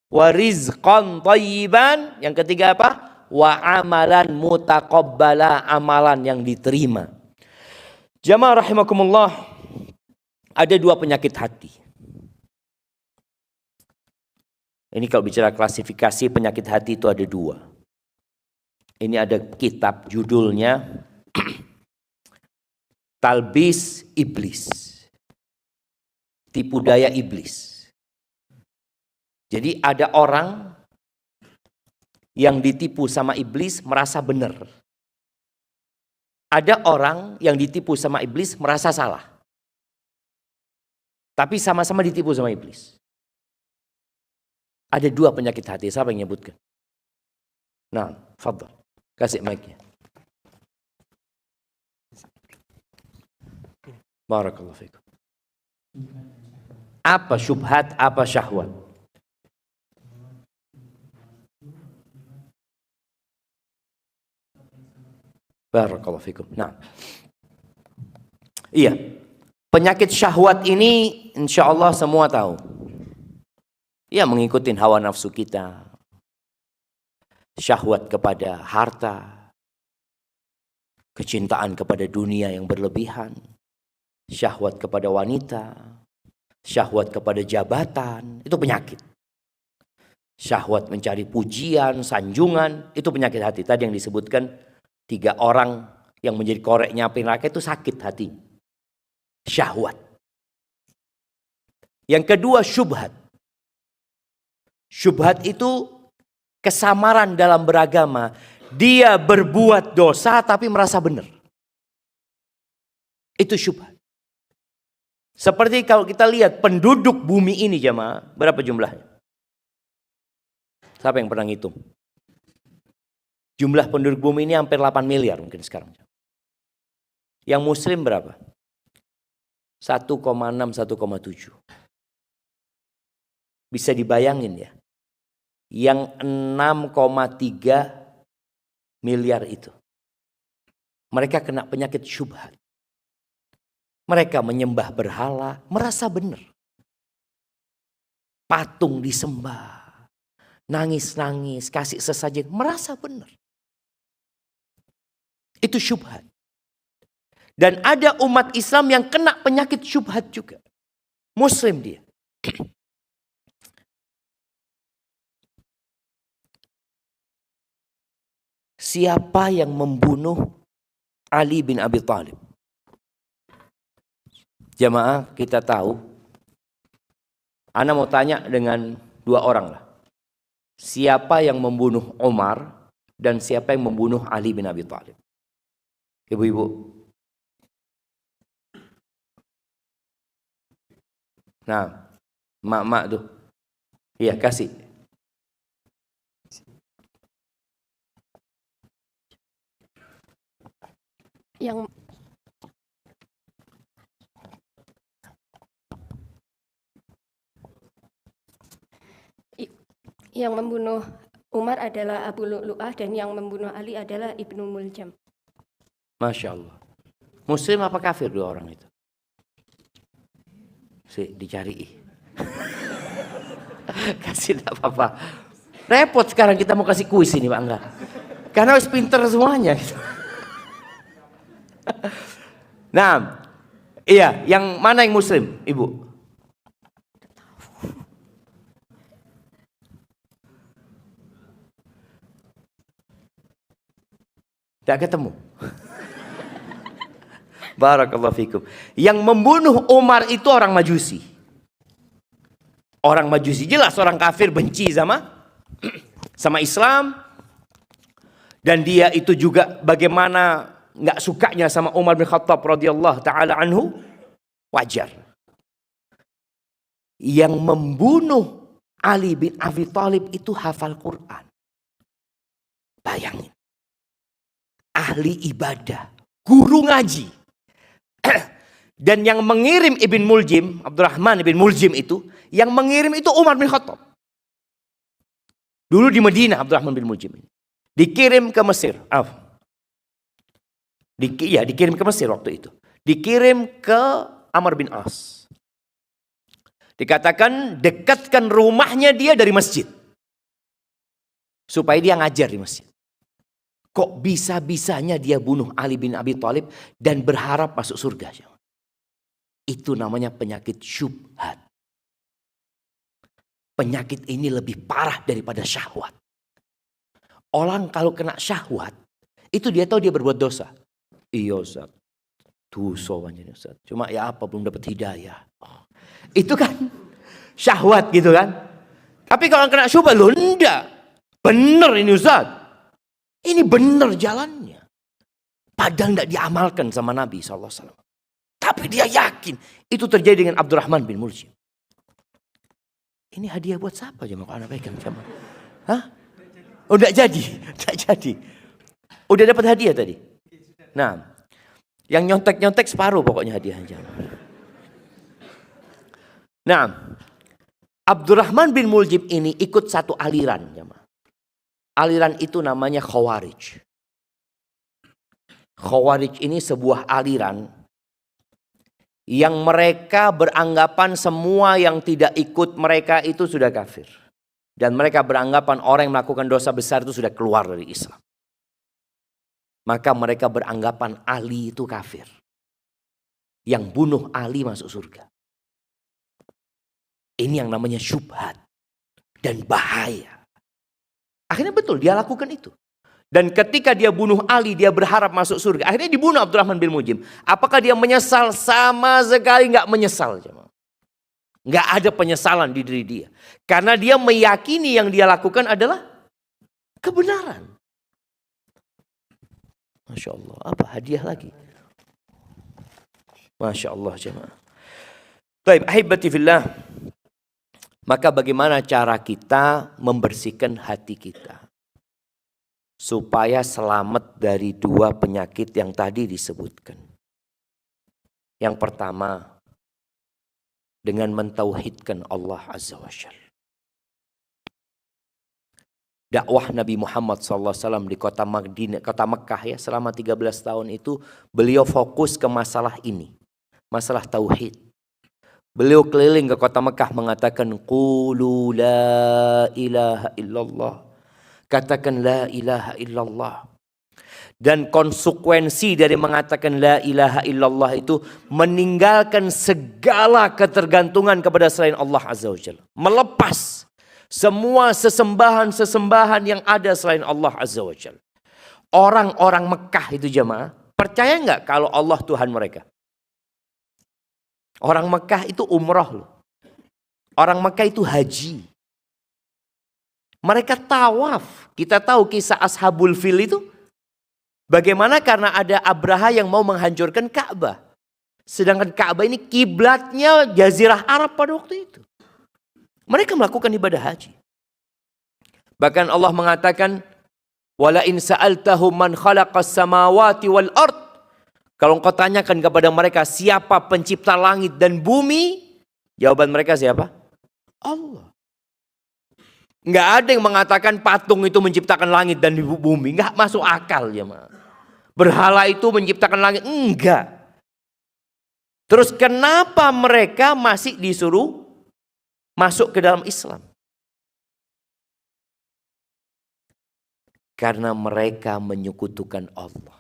wa rizqan thayyiban. Yang ketiga apa? Wa amalan mutaqabbala, amalan yang diterima. Jamaah rahimakumullah, ada dua penyakit hati. Ini kalau bicara klasifikasi penyakit hati itu ada dua. Ini ada kitab judulnya Talbis Iblis, tipu daya iblis. Jadi ada orang yang ditipu sama iblis merasa benar. Ada orang yang ditipu sama iblis merasa salah. Tapi sama-sama ditipu sama iblis. Ada dua penyakit hati. Siapa yang nyebutkan? Nah, fadhal. Kasih mic-nya. Barakallahu fikum. Apa syubhat, apa syahwat? Barakallahu fikum. Nah. Iya. Penyakit syahwat ini insya Allah semua tahu. Ya, mengikuti hawa nafsu kita. Syahwat kepada harta. Kecintaan kepada dunia yang berlebihan. Syahwat kepada wanita. Syahwat kepada jabatan. Itu penyakit. Syahwat mencari pujian, sanjungan. Itu penyakit hati. Tadi yang disebutkan 3 orang yang menjadi koreknya api neraka itu sakit hati. Syahwat. Yang kedua syubhat. Syubhat itu kesamaran dalam beragama. Dia berbuat dosa tapi merasa benar. Itu syubhat. Seperti kalau kita lihat penduduk bumi ini jemaah, berapa jumlahnya? Siapa yang pernah ngitung? Jumlah penduduk bumi ini hampir 8 miliar mungkin sekarang. Yang muslim berapa? 1,6, 1,7. Bisa dibayangin ya. Yang 6,3 miliar itu. Mereka kena penyakit syubhat. Mereka menyembah berhala, merasa benar. Patung disembah. Nangis-nangis, kasih sesajen, merasa benar. Itu syubhat. Dan ada umat Islam yang kena penyakit syubhat juga. Muslim dia. Siapa yang membunuh Ali bin Abi Thalib? Jamaah kita tahu. Ana mau tanya dengan 2 orang lah. Siapa yang membunuh Umar dan siapa yang membunuh Ali bin Abi Thalib? Ibu-ibu. Nah, mak-mak tuh. Iya, kasih. Yang membunuh Umar adalah Abu Lu'lu'ah dan yang membunuh Ali adalah Ibnu Muljam. Masya Allah. Muslim apa kafir 2 orang itu? Dicari. Kasih tidak apa-apa. Repot sekarang kita mau kasih kuis ini Pak Angga. Karena harus pinter semuanya. Nah, iya, yang mana yang muslim, Ibu? Tidak ketemu. Barakallahu fikum. Yang membunuh Umar itu orang Majusi. Orang Majusi jelas orang kafir, benci sama Islam. Dan dia itu juga bagaimana nggak sukanya sama Umar bin Khattab radhiyallahu taala anhu, wajar. Yang membunuh Ali bin Abi Thalib itu hafal Quran. Bayangin. Ahli ibadah, guru ngaji. Dan yang mengirim Ibn Muljim, Abdurrahman Ibn Muljim itu, yang mengirim itu Umar bin Khattab. Dulu di Madinah Abdurrahman bin Muljim ini. Dikirim ke Mesir. Dikirim ke Mesir waktu itu. Dikirim ke Amr bin As. Dikatakan dekatkan rumahnya dia dari masjid. Supaya dia ngajar di masjid. Kok bisa-bisanya dia bunuh Ali bin Abi Thalib dan berharap masuk surga? Itu namanya penyakit syubhat. Penyakit ini lebih parah daripada syahwat. Orang kalau kena syahwat, itu dia tahu dia berbuat dosa. Iya Ustaz, dosa banyak Ustaz. Cuma ya apa, belum dapat hidayah. Itu kan syahwat gitu kan. Tapi kalau kena syubhat, loh enggak. Bener ini Ustaz. Ini bener jalannya. Padahal enggak diamalkan sama Nabi SAW. Tapi dia yakin. Itu terjadi dengan Abdurrahman bin Muljim. Ini hadiah buat siapa jemaah? Kalau anak pegang jemaah. Hah? Oh enggak jadi. Enggak jadi. Udah dapat hadiah tadi? Nah. Yang nyontek-nyontek separuh pokoknya hadiahnya. Nah. Abdurrahman bin Muljim ini ikut satu aliran jemaah. Aliran itu namanya Khawarij. Khawarij ini sebuah aliran yang mereka beranggapan semua yang tidak ikut mereka itu sudah kafir. Dan mereka beranggapan orang yang melakukan dosa besar itu sudah keluar dari Islam. Maka mereka beranggapan Ali itu kafir. Yang bunuh Ali masuk surga. Ini yang namanya syubhat. Dan bahaya. Akhirnya betul dia lakukan itu. Dan ketika dia bunuh Ali, dia berharap masuk surga. Akhirnya dibunuh Abdurrahman bin Muljim. Apakah dia menyesal? Sama sekali nggak menyesal. Nggak ada penyesalan di diri dia. Karena dia meyakini yang dia lakukan adalah kebenaran. Masya Allah. Apa hadiah lagi? Masya Allah jemaah. Baik, ahibati fillah. Maka bagaimana cara kita membersihkan hati kita? Supaya selamat dari dua penyakit yang tadi disebutkan. Yang pertama, dengan mentauhidkan Allah Azza wa Jalla. Dakwah Nabi Muhammad SAW di kota Mekah ya, selama 13 tahun itu beliau fokus ke masalah ini. Masalah tauhid. Beliau keliling ke kota Mekah mengatakan, Qulu la ilaha illallah. Katakan la ilaha illallah. Dan konsekuensi dari mengatakan la ilaha illallah itu meninggalkan segala ketergantungan kepada selain Allah Azza wa Jalla. Melepas semua sesembahan-sesembahan yang ada selain Allah Azza wa Jalla. Orang-orang Mekah itu jemaah, percaya enggak kalau Allah Tuhan mereka? Orang Mekah itu umrah loh. Orang Mekah itu haji. Mereka tawaf. Kita tahu kisah Ashabul Fil itu. Bagaimana karena ada Abraha yang mau menghancurkan Ka'bah. Sedangkan Ka'bah ini kiblatnya Jazirah Arab pada waktu itu. Mereka melakukan ibadah haji. Bahkan Allah mengatakan, Wala in sa'altahum man khalaqas samawati wal ard. Kalau engkau tanyakan kepada mereka siapa pencipta langit dan bumi, jawaban mereka siapa? Allah. Nggak ada yang mengatakan patung itu menciptakan langit dan bumi. Nggak masuk akal ya. Berhala itu menciptakan langit. Enggak. Terus kenapa mereka masih disuruh masuk ke dalam Islam? Karena mereka menyekutukan Allah.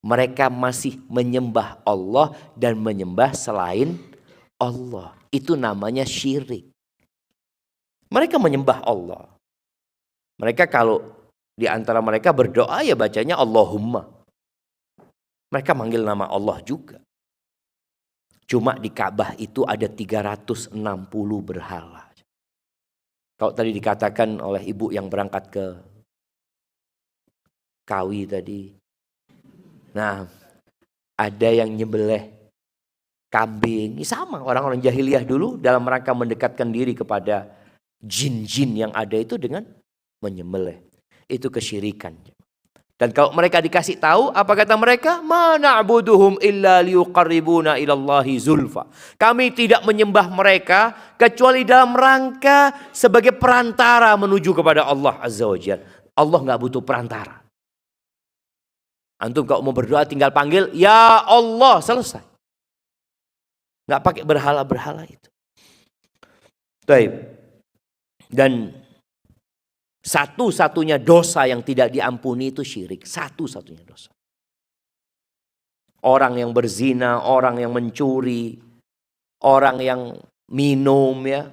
Mereka masih menyembah Allah dan menyembah selain Allah. Itu namanya syirik. Mereka menyembah Allah. Mereka kalau di antara mereka berdoa ya bacanya Allahumma. Mereka manggil nama Allah juga. Cuma di Ka'bah itu ada 360 berhala. Kalau tadi dikatakan oleh ibu yang berangkat ke Kawi tadi. Nah, ada yang nyembelih kambing. Ini sama orang-orang jahiliyah dulu dalam rangka mendekatkan diri kepada jin-jin yang ada itu dengan menyembelih. Itu kesyirikan. Dan kalau mereka dikasih tahu, apa kata mereka? Ma na'buduhum illa liyuqarribuna ilallahi zulfa. Kami tidak menyembah mereka kecuali dalam rangka sebagai perantara menuju kepada Allah Azza wa Jalla. Allah nggak butuh perantara. Antum kalau mau berdoa tinggal panggil, Ya Allah, selesai. Nggak pakai berhala-berhala itu. Baik. Dan satu-satunya dosa yang tidak diampuni itu syirik. Satu-satunya dosa. Orang yang berzina, orang yang mencuri, orang yang minum ya.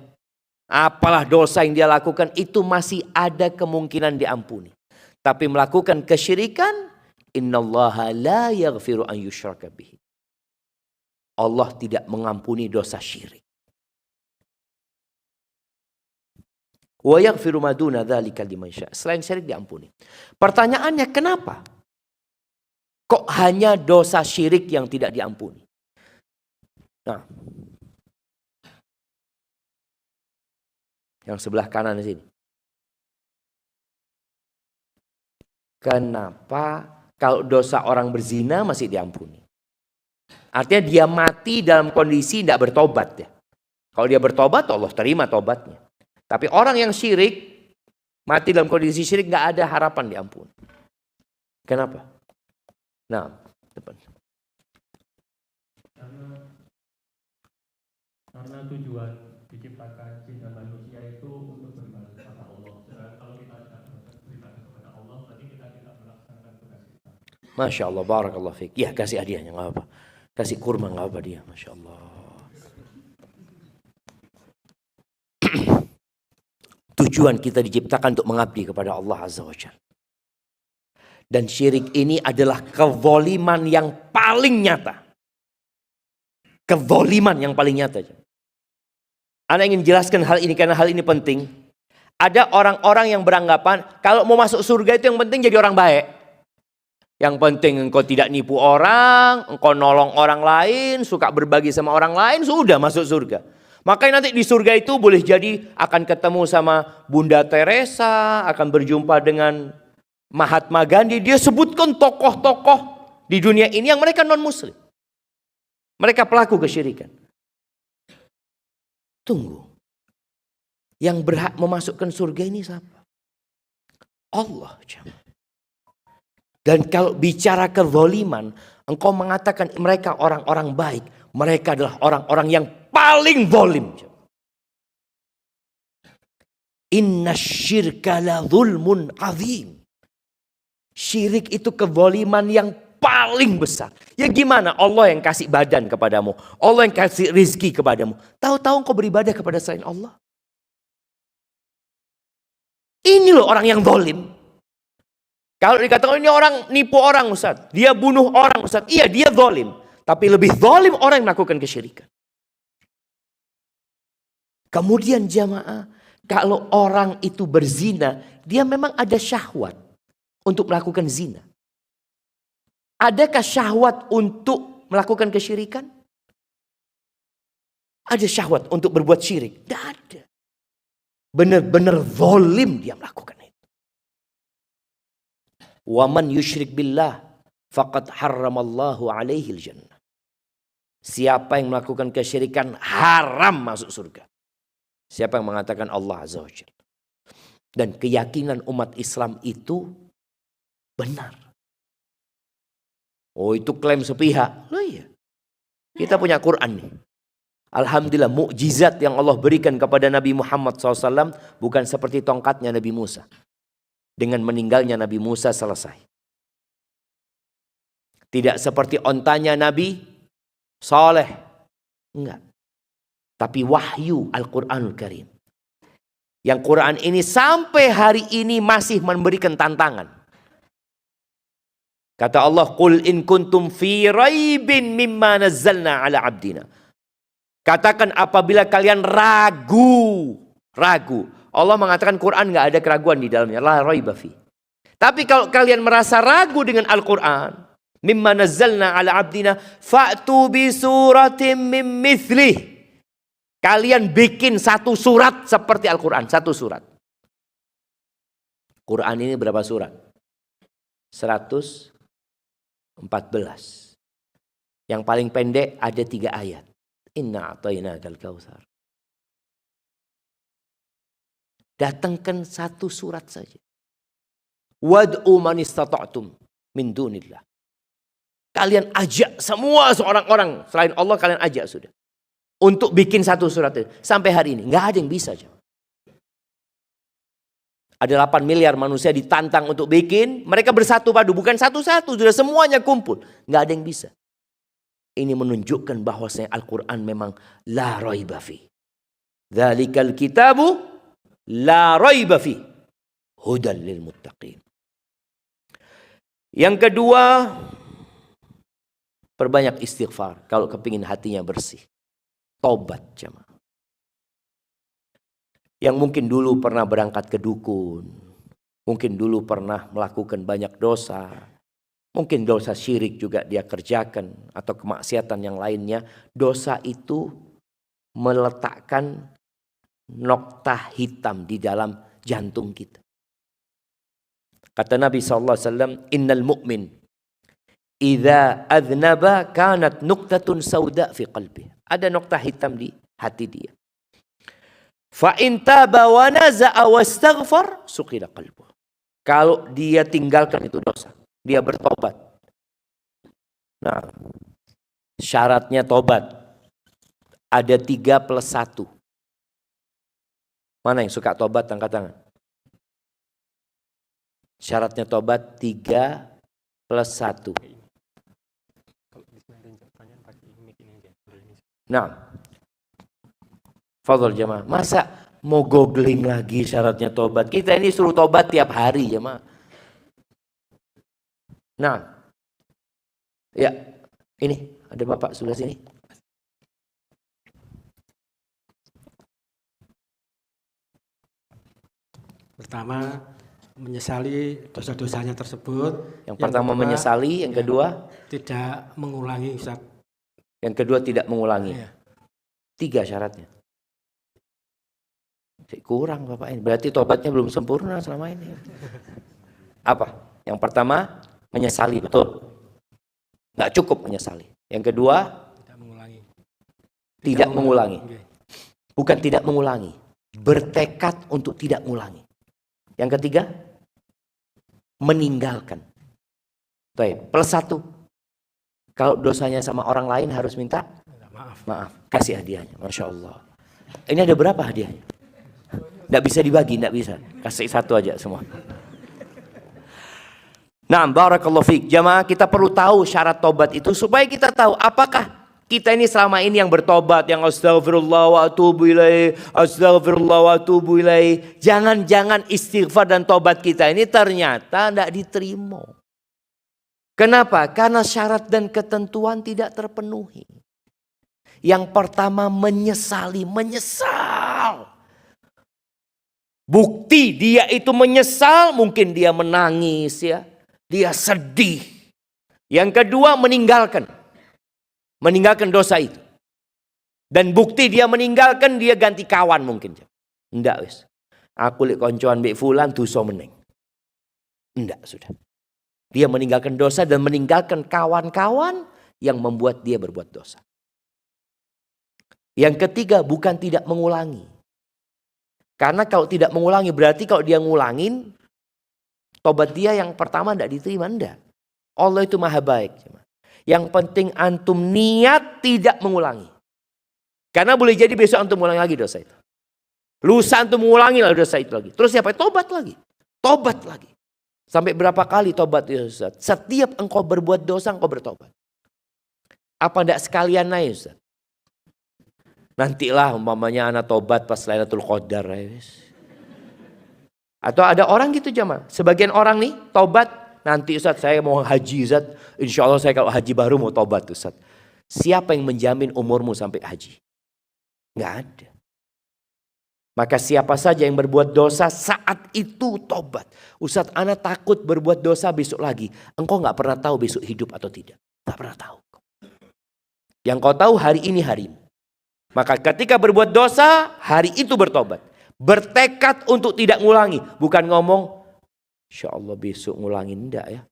Apalah dosa yang dia lakukan itu masih ada kemungkinan diampuni. Tapi melakukan kesyirikan, innallaha la yaghfiru an yushraka bihi. Allah tidak mengampuni dosa syirik. Wa yaghfiru ma duna dzalika liman syaa. Selain syirik diampuni. Pertanyaannya kenapa? Kok hanya dosa syirik yang tidak diampuni? Nah. Yang sebelah kanan di sini. Kenapa kalau dosa orang berzina masih diampuni? Artinya dia mati dalam kondisi tidak bertobat ya. Kalau dia bertobat Allah terima tobatnya. Tapi orang yang syirik, mati dalam kondisi syirik nggak ada harapan diampuni. Kenapa? Nah, depan. Karena tujuan diciptakan jin dan manusia itu untuk beribadah kepada Allah. Sedangkan kalau kita tidak beribadah kepada Allah, berarti kita tidak melaksanakan tugas kita. Masya Allah, barakallah fiik. Ya kasih hadiahnya nggak apa. Kasih kurma nggak apa dia, Masya Allah. Tujuan kita diciptakan untuk mengabdi kepada Allah Azza wa Jalla. Dan syirik ini adalah kezaliman yang paling nyata. Kezaliman yang paling nyata. Ana ingin jelaskan hal ini karena hal ini penting. Ada orang-orang yang beranggapan kalau mau masuk surga itu yang penting jadi orang baik. Yang penting engkau tidak nipu orang, engkau nolong orang lain, suka berbagi sama orang lain, sudah masuk surga. Makanya nanti di surga itu boleh jadi akan ketemu sama Bunda Teresa, akan berjumpa dengan Mahatma Gandhi. Dia sebutkan tokoh-tokoh di dunia ini yang mereka non-muslim. Mereka pelaku kesyirikan. Tunggu. Yang berhak memasukkan surga ini siapa? Allah. Dan kalau bicara kezaliman, engkau mengatakan mereka orang-orang baik. Mereka adalah orang-orang yang paling zalim. Inna syirka la zulmun azim. Syirik itu kezaliman yang paling besar. Ya gimana Allah yang kasih badan kepadamu. Allah yang kasih rizki kepadamu. Tahu-tahu engkau beribadah kepada selain Allah. Ini loh orang yang zalim. Kalau dikatakan ini orang nipu orang Ustaz. Dia bunuh orang Ustaz. Iya dia zalim. Tapi lebih zalim orang yang melakukan kesyirikan. Kemudian jamaah, kalau orang itu berzina, dia memang ada syahwat untuk melakukan zina. Adakah syahwat untuk melakukan kesyirikan? Ada syahwat untuk berbuat syirik? Tidak ada. Benar-benar zalim dia melakukan itu. Wa man yusyrik billah faqad harramallahu alaihi al-jannah. Siapa yang melakukan kesyirikan haram masuk surga. Siapa yang mengatakan Allah Azza wa Jalla. Dan keyakinan umat Islam itu benar. Oh itu klaim sepihak. Loh iya. Kita punya Quran nih. Alhamdulillah mukjizat yang Allah berikan kepada Nabi Muhammad SAW bukan seperti tongkatnya Nabi Musa. Dengan meninggalnya Nabi Musa selesai. Tidak seperti ontanya Nabi Saleh. Enggak. Tapi wahyu Al-Quranul Karim. Yang Quran ini sampai hari ini masih memberikan tantangan. Kata Allah, "Qul in kuntum fi raibin mimma nazzalna ala abdina." Katakan apabila kalian ragu. Allah mengatakan Quran enggak ada keraguan di dalamnya. La raiba fi. Tapi kalau kalian merasa ragu dengan Al-Quran, mimma nazzalna ala abdina fa'tu bi suratim mim mithlih. Kalian bikin satu surat seperti Al-Quran, satu surat. Quran ini berapa surat? 114. Yang paling pendek ada 3 ayat. Inna a'tainakal kautsar. Datangkan satu surat saja. Wad'u man istata'tum min dunillah. Kalian ajak semua seorang orang selain Allah, kalian ajak sudah. untuk bikin satu surat itu. Sampai hari ini nggak ada yang bisa. Ada 8 miliar manusia ditantang untuk bikin, mereka bersatu padu, bukan satu-satu, sudah semuanya kumpul. Nggak ada yang bisa. Ini menunjukkan bahwasanya Al-Quran memang la raiba fi. Dzalikal kitabu la raiba fi. Hudan lil muttaqin. Yang kedua, perbanyak istighfar kalau kepingin hatinya bersih. Tobat jemaah. Yang mungkin dulu pernah berangkat ke dukun, mungkin dulu pernah melakukan banyak dosa, mungkin dosa syirik juga dia kerjakan, atau kemaksiatan yang lainnya. Dosa itu meletakkan nokta hitam di dalam jantung kita. Kata Nabi SAW, innal mu'min idza adznaba kanat nuqtatun sauda fi qalbi. Ada nokta hitam di hati dia. Fa in taba wa naza'a wastaghfar suqila qalbu. Kalau dia tinggalkan itu dosa, dia bertobat. Nah, syaratnya tobat ada 3+1. Mana yang suka tobat, angkat tangan. Syaratnya tobat 3+1. Nah, fadhol jemaah. Masa mau googling lagi syaratnya tobat? Kita ini suruh tobat tiap hari jemaah. Nah, ya ini ada bapak sebelah sini. Pertama, menyesali dosa-dosanya tersebut. Yang pertama menyesali, yang kedua tidak mengulangi, Ustaz. Yang kedua tidak mengulangi. Ya. 3 syaratnya. Kurang bapak ini. Berarti tobatnya belum sempurna selama ini. Apa? Yang pertama menyesali, betul. Nggak cukup menyesali. Yang kedua Tidak mengulangi. tidak mengulangi. Okay. Bukan tidak mengulangi. Bertekad untuk tidak mengulangi. Yang ketiga meninggalkan. Baik, +1. Kalau dosanya sama orang lain harus minta maaf. Kasih hadiahnya. Masya Allah. Ini ada berapa hadiahnya? Nggak bisa dibagi, nggak bisa. Kasih 1 aja semua. Nah, barakallahu fiik. Jamaah, kita perlu tahu syarat tobat itu supaya kita tahu apakah kita ini selama ini yang bertobat, yang astagfirullah wa atubu ilaih, astagfirullah wa atubu ilaih. Jangan-jangan istighfar dan tobat kita ini ternyata tidak diterima. Kenapa? Karena syarat dan ketentuan tidak terpenuhi. Yang pertama menyesali, menyesal. Bukti dia itu menyesal, mungkin dia menangis ya. Dia sedih. Yang kedua meninggalkan. Meninggalkan dosa itu. Dan bukti dia meninggalkan, dia ganti kawan mungkin. Enggak wis. Aku lek koncoan mbek fulan dosa meneng. Enggak sudah. Dia meninggalkan dosa dan meninggalkan kawan-kawan yang membuat dia berbuat dosa. Yang ketiga bukan tidak mengulangi. Karena kalau tidak mengulangi berarti kalau dia ngulangin tobat dia yang pertama tidak diterima, enggak. Allah itu maha baik. Yang penting antum niat tidak mengulangi. Karena boleh jadi besok antum mengulangi lagi dosa itu. Lusa antum mengulangi lagi dosa itu lagi. Terus siapa? Tobat lagi. Tobat lagi. Sampai berapa kali tobat ya Ustaz? Setiap engkau berbuat dosa engkau bertobat. Apa enggak sekalian naik Ustaz? Nantilah umpamanya anak tobat pas Lailatul Qadar. Atau ada orang gitu jamaah. Sebagian orang nih tobat. Nanti Ustaz saya mau haji Ustaz. Insya Allah saya kalau haji baru mau tobat Ustaz. Siapa yang menjamin umurmu sampai haji? Nggak ada. Maka siapa saja yang berbuat dosa saat itu tobat. Ustaz ana takut berbuat dosa besok lagi. Engkau nggak pernah tahu besok hidup atau tidak. Nggak pernah tahu. Yang kau tahu hari ini harimu. Maka ketika berbuat dosa hari itu bertobat. Bertekad untuk tidak ngulangi. Bukan ngomong insya Allah besok ngulangin, enggak ya.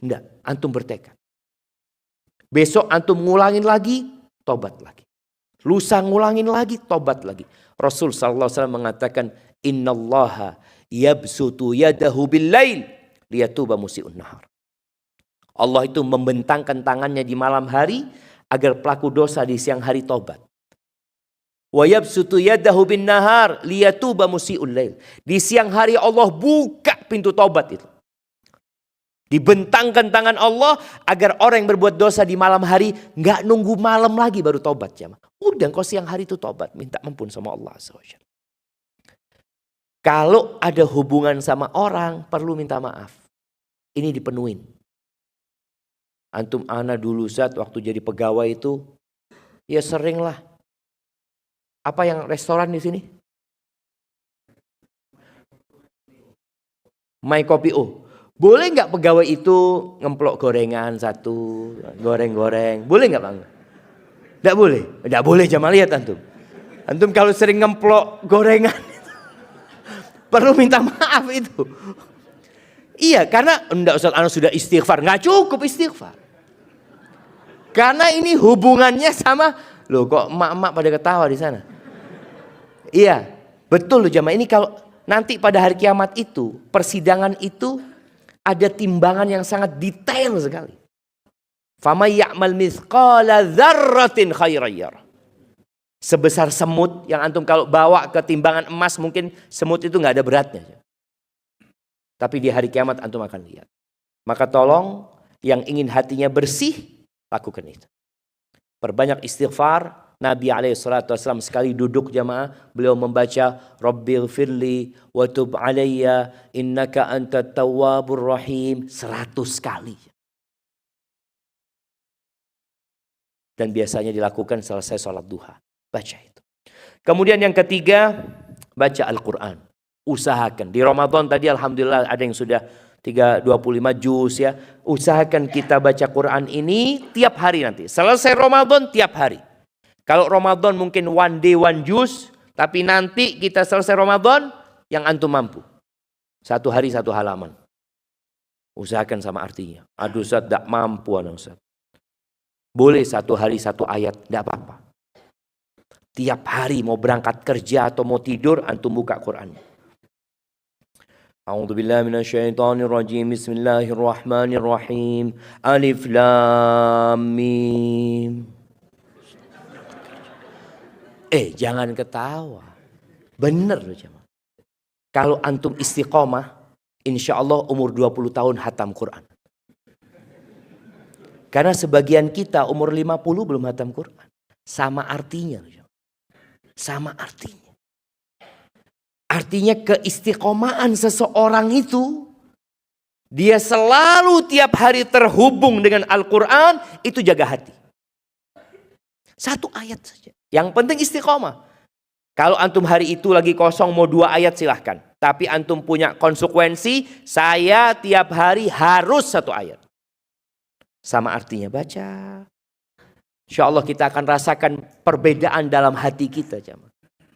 Enggak, antum bertekad. Besok antum ngulangin lagi, tobat lagi. Lusa ngulangin lagi, tobat lagi. Rasul SAW mengatakan, innallaha yabsutu yadahu bil-lail liyatuba musi'un nahar. Allah itu membentangkan tangannya di malam hari agar pelaku dosa di siang hari tobat. Wa yabsutu yadahu bin nahar liyatuba musii'ul lail. Di siang hari Allah buka pintu taubat itu. Dibentangkan tangan Allah agar orang yang berbuat dosa di malam hari nggak nunggu malam lagi baru taubat, jemaah. Udah kau siang hari itu taubat, minta ampun sama Allah SWT. Kalau ada hubungan sama orang perlu minta maaf. Ini dipenuhin. Antum ana dulu saat waktu jadi pegawai itu ya sering lah. Apa yang restoran di sini? My Kopi O. Boleh nggak pegawai itu ngemplok gorengan satu, goreng-goreng? Boleh nggak Bang? Nggak boleh? Nggak boleh, jamaah lihat antum. Antum kalau sering ngemplok gorengan, perlu minta maaf itu. Iya, karena enggak Ustaz, anak sudah istighfar. Nggak cukup istighfar. Karena ini hubungannya sama, loh kok emak-emak pada ketawa di sana. Iya, betul loh jamaah. Ini kalau nanti pada hari kiamat itu, persidangan itu, ada timbangan yang sangat detail sekali. Faman ya'mal mithqala dzarratin khairan yarah. Sebesar semut yang antum kalau bawa ke timbangan emas mungkin semut itu nggak ada beratnya. Tapi di hari kiamat antum akan lihat. Maka tolong yang ingin hatinya bersih lakukan itu. Perbanyak istighfar. Nabi SAW sekali duduk jamaah, beliau membaca Rabbighfirli wa tub alayya innaka antat tawwabur rahim 100 kali. Dan biasanya dilakukan selesai sholat duha. Baca itu. Kemudian yang ketiga, baca Al-Quran. Usahakan. Di Ramadan tadi alhamdulillah ada yang sudah 25 juz ya. Usahakan kita baca Quran ini tiap hari nanti. Selesai Ramadan tiap hari. Kalau Ramadan mungkin one day one juz, tapi nanti kita selesai Ramadan yang antum mampu. 1 hari 1 halaman. Usahakan sama artinya. Aduh Ustaz, tidak mampu anak Ustaz. Boleh 1 hari 1 ayat, tidak apa-apa. Tiap hari mau berangkat kerja atau mau tidur, antum buka Quran. A'udzubillahi minasyaitonirrajim. Bismillahirrahmanirrahim. Alif Lam Mim. Jangan ketawa. Bener loh jemaah. Kalau antum istiqomah, insya Allah umur 20 tahun hatam Quran. Karena sebagian kita umur 50 belum hatam Quran. Sama artinya. Sama artinya. Artinya keistiqomahan seseorang itu, dia selalu tiap hari terhubung dengan Al-Quran, itu jaga hati. 1 ayat saja. Yang penting istiqomah. Kalau antum hari itu lagi kosong mau 2 ayat silahkan. Tapi antum punya konsekuensi, saya tiap hari harus 1 ayat. Sama artinya baca. Insya Allah kita akan rasakan perbedaan dalam hati kita.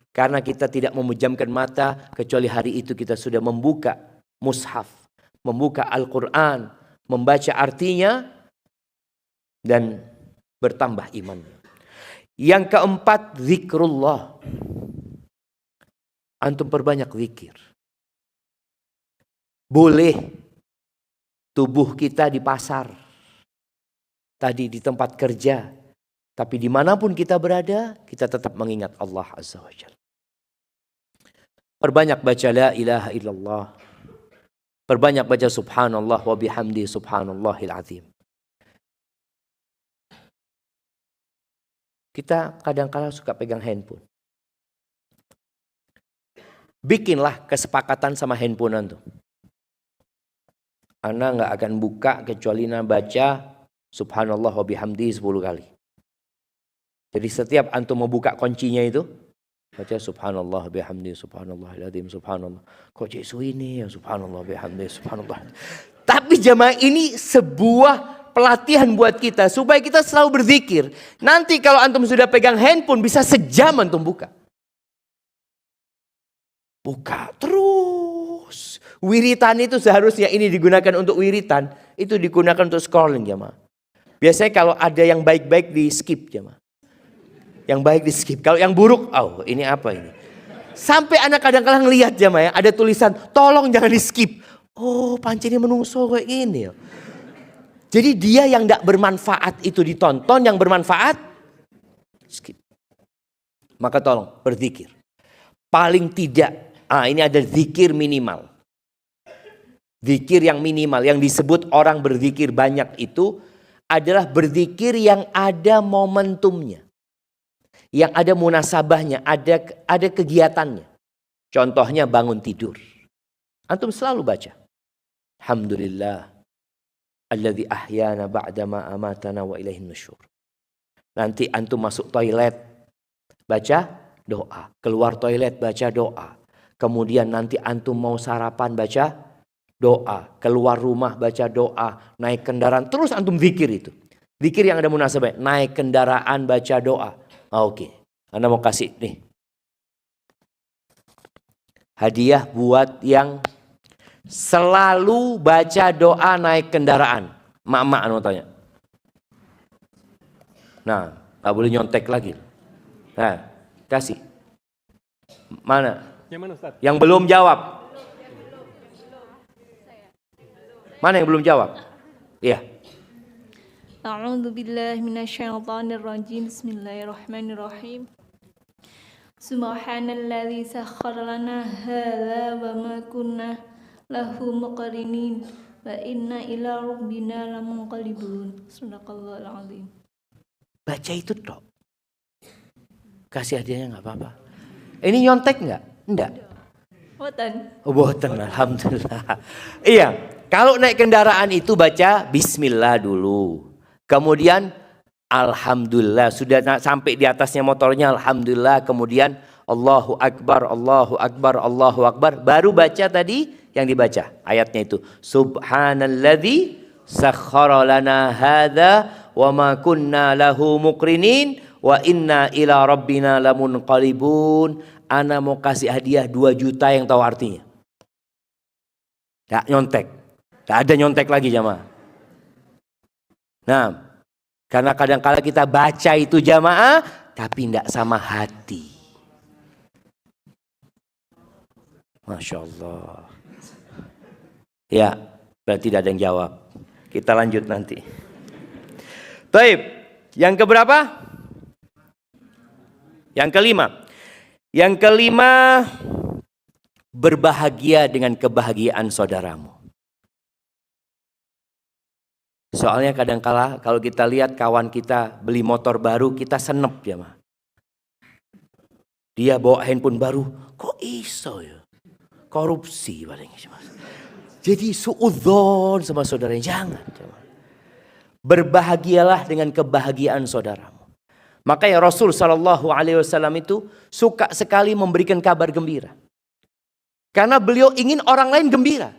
Karena kita tidak memejamkan mata, kecuali hari itu kita sudah membuka mushaf. Membuka Al-Quran. Membaca artinya. Dan bertambah imannya. Yang keempat, zikrullah. Antum perbanyak zikir. Boleh tubuh kita di pasar, tadi di tempat kerja, tapi dimanapun kita berada, kita tetap mengingat Allah Azza wa Jalla. Perbanyak baca la ilaha illallah. Perbanyak baca subhanallah wa bihamdi subhanallahil azim. Kita kadang-kala suka pegang handphone. Bikinlah kesepakatan sama handphone antum. Ana nggak akan buka kecuali ana baca subhanallah wa bihamdi 10 kali. Jadi setiap antum mau buka kuncinya itu, baca subhanallah bihamdi subhanallahil azim subhanallah. Kok Yesus ini ya subhanallah bihamdi subhanallah. Tapi jamaah ini sebuah pelatihan buat kita supaya kita selalu berzikir. Nanti kalau antum sudah pegang handphone bisa sejam antum buka. Buka terus. Wiritan itu seharusnya ini digunakan untuk wiritan, itu digunakan untuk scrolling jamaah. Biasanya kalau ada yang baik-baik di skip jamaah. Yang baik di skip. Kalau yang buruk, oh ini apa ini? Sampai anak kadang-kadang ngelihat jamaah ya, ada tulisan tolong jangan di skip. Oh pancene menungso kayak gini ya. Jadi dia yang tidak bermanfaat itu ditonton, yang bermanfaat skip. Maka tolong berzikir. Paling tidak, ini ada zikir minimal. Zikir yang minimal, yang disebut orang berzikir banyak itu adalah berzikir yang ada momentumnya. Yang ada munasabahnya, ada kegiatannya. Contohnya bangun tidur. Antum selalu baca. Alhamdulillah. Alladzi ahyana ba'dama amatana wa ilaihin nusyur. Nanti antum masuk toilet, baca doa. Keluar toilet, baca doa. Kemudian nanti antum mau sarapan, baca doa. Keluar rumah, baca doa. Naik kendaraan, terus antum zikir itu. Zikir yang ada munasabah. Naik kendaraan, baca doa. Oke. Anda mau kasih nih. Hadiah buat yang selalu baca doa naik kendaraan. Mak-mak mau tanya. Nah, gak boleh nyontek lagi. Nah, kasih. Mana? Yang mana Ustaz? Yang belum jawab. Mana yang belum jawab? Iya. A'udzu billahi minasyaitonir rajim. Bismillahirrahmanirrahim. Subhanalladzi sakhkhara lana hadza wa ma kunna lahu muqrinin wa inna ila rabbina lamunqalibun. Shadaqallahul azim. Baca itu toh. Kasih hadiahnya enggak apa-apa. Ini nyontek enggak? Enggak. Boten. Oh, boten, alhamdulillah. Iya, kalau naik kendaraan itu baca bismillah dulu. Kemudian alhamdulillah, sudah sampai di atasnya motornya alhamdulillah, kemudian Allahu Akbar, Allahu Akbar, Allahu Akbar, baru baca tadi yang dibaca ayatnya itu. Subhanalladzi sakhkhara lana hadza wa ma kunna lahu muqrinin wa inna ila rabbina lamunqalibun. Ana mau kasih hadiah 2 juta yang tahu artinya. Gak nyontek. Gak ada nyontek lagi jamaah. Nah, karena kadang-kala kita baca itu jamaah, tapi tidak sama hati. Masya Allah. Ya, berarti tidak ada yang jawab. Kita lanjut nanti. Baik, yang keberapa? Yang kelima. Yang kelima, berbahagia dengan kebahagiaan saudaramu. Soalnya kadang-kala kalau kita lihat kawan kita beli motor baru, kita senep ya mah. Dia bawa handphone baru, kok iso ya? Korupsi paling. Jadi suudzon sama saudaranya, jangan. Berbahagialah dengan kebahagiaan saudaramu. Makanya Rasul SAW itu suka sekali memberikan kabar gembira. Karena beliau ingin orang lain gembira.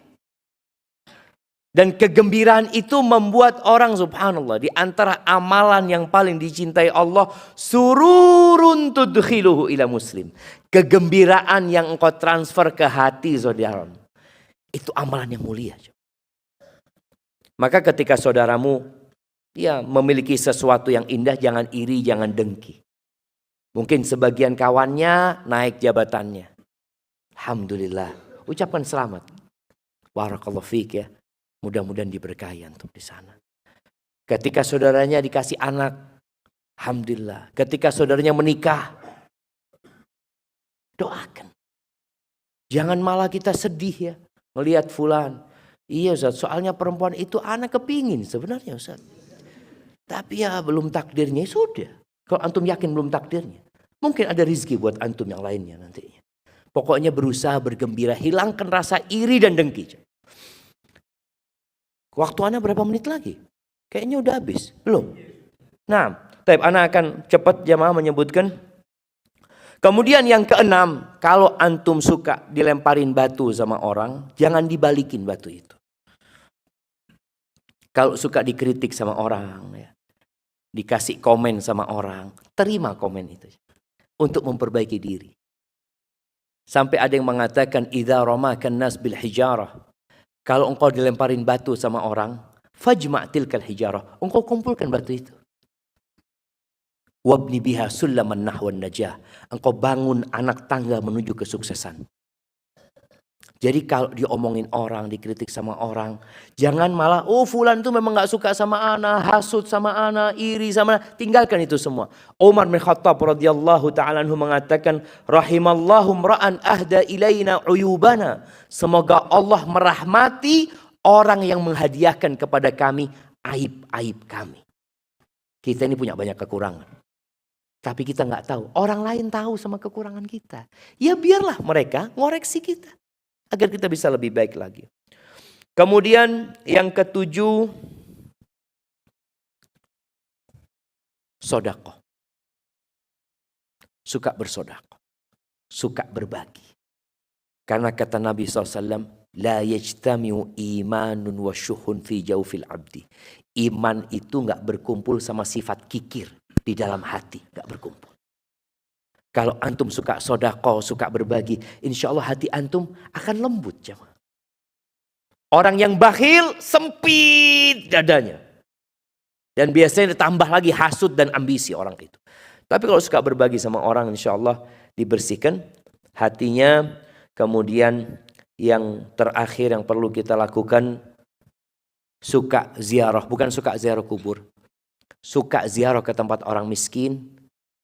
Dan kegembiraan itu membuat orang subhanallah di antara amalan yang paling dicintai Allah, sururun tudkhiluhu ila muslim. Kegembiraan yang engkau transfer ke hati saudaramu. Itu amalan yang mulia. Maka ketika saudaramu memiliki sesuatu yang indah, jangan iri, jangan dengki. Mungkin sebagian kawannya naik jabatannya. Alhamdulillah. Ucapkan selamat. Barakallahu fiik ya. Mudah-mudahan diberkahi antum di sana. Ketika saudaranya dikasih anak, alhamdulillah. Ketika saudaranya menikah, doakan. Jangan malah kita sedih ya, melihat fulan. Iya Ustaz, soalnya perempuan itu anak kepingin sebenarnya Ustaz. Tapi ya belum takdirnya, sudah. Kalau antum yakin belum takdirnya, mungkin ada rezeki buat antum yang lainnya nantinya. Pokoknya berusaha bergembira, hilangkan rasa iri dan dengki. Waktu Anda berapa menit lagi? Kayaknya udah habis. Belum? Nah, Anda akan cepat jamaah menyebutkan. Kemudian yang keenam, kalau antum suka dilemparin batu sama orang, jangan dibalikin batu itu. Kalau suka dikritik sama orang, ya, dikasih komen sama orang, terima komen itu. Untuk memperbaiki diri. Sampai ada yang mengatakan, idza ramakan nas bil hijarah. Kalau engkau dilemparin batu sama orang, fajma' tilkal hijarah. Engkau kumpulkan batu itu. Wabni biha sullaman nahwan najah. Engkau bangun anak tangga menuju kesuksesan. Jadi kalau diomongin orang, dikritik sama orang, jangan malah, oh fulan itu memang gak suka sama ana, hasut sama ana, iri sama ana. Tinggalkan itu semua. Umar bin Khattab radhiyallahu ta'ala anhu mengatakan, rahimallahu mra'an ahda ilaina uyubana. Semoga Allah merahmati orang yang menghadiahkan kepada kami aib-aib kami. Kita ini punya banyak kekurangan. Tapi kita gak tahu. Orang lain tahu sama kekurangan kita. Ya biarlah mereka ngoreksi kita. Agar kita bisa lebih baik lagi. Kemudian yang ketujuh, sodaqah. Suka bersodaqah. Suka berbagi. Karena kata Nabi SAW, la yajtami'u imanun wa syuhun fi jawfil abdi. Iman itu gak berkumpul sama sifat kikir di dalam hati. Gak berkumpul. Kalau antum suka sodaqah, suka berbagi, insya Allah hati antum akan lembut. Jemaah. Orang yang bakhil sempit dadanya. Dan biasanya ditambah lagi hasud dan ambisi orang itu. Tapi kalau suka berbagi sama orang, insya Allah dibersihkan hatinya. Kemudian yang terakhir yang perlu kita lakukan, suka ziarah. Bukan suka ziarah kubur. Suka ziarah ke tempat orang miskin.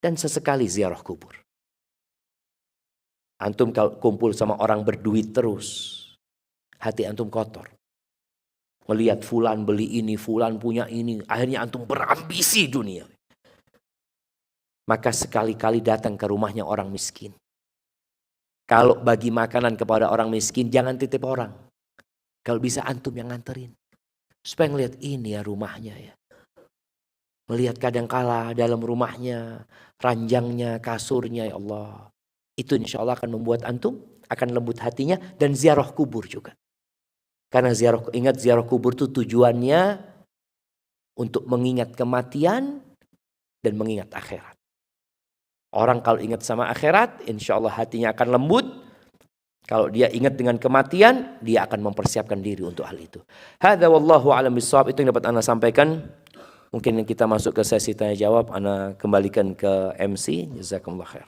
Dan sesekali ziarah kubur. Antum kalau kumpul sama orang berduit terus, hati antum kotor. Melihat fulan beli ini, fulan punya ini, akhirnya antum berambisi dunia. Maka sekali-kali datang ke rumahnya orang miskin. Kalau bagi makanan kepada orang miskin, jangan titip orang. Kalau bisa antum yang nganterin. Supaya ngelihat ini ya rumahnya ya. Melihat kadangkala dalam rumahnya, ranjangnya, kasurnya, ya Allah. Itu insya Allah akan membuat antum, akan lembut hatinya, dan ziarah kubur juga. Karena ingat ziarah kubur itu tujuannya untuk mengingat kematian dan mengingat akhirat. Orang kalau ingat sama akhirat, insya Allah hatinya akan lembut. Kalau dia ingat dengan kematian, dia akan mempersiapkan diri untuk hal itu. Hadza wallahu a'lam bishawab. Itu yang dapat Anda sampaikan. Mungkin kita masuk ke sesi tanya jawab, Ana kembalikan ke MC. Jazakumullah khair.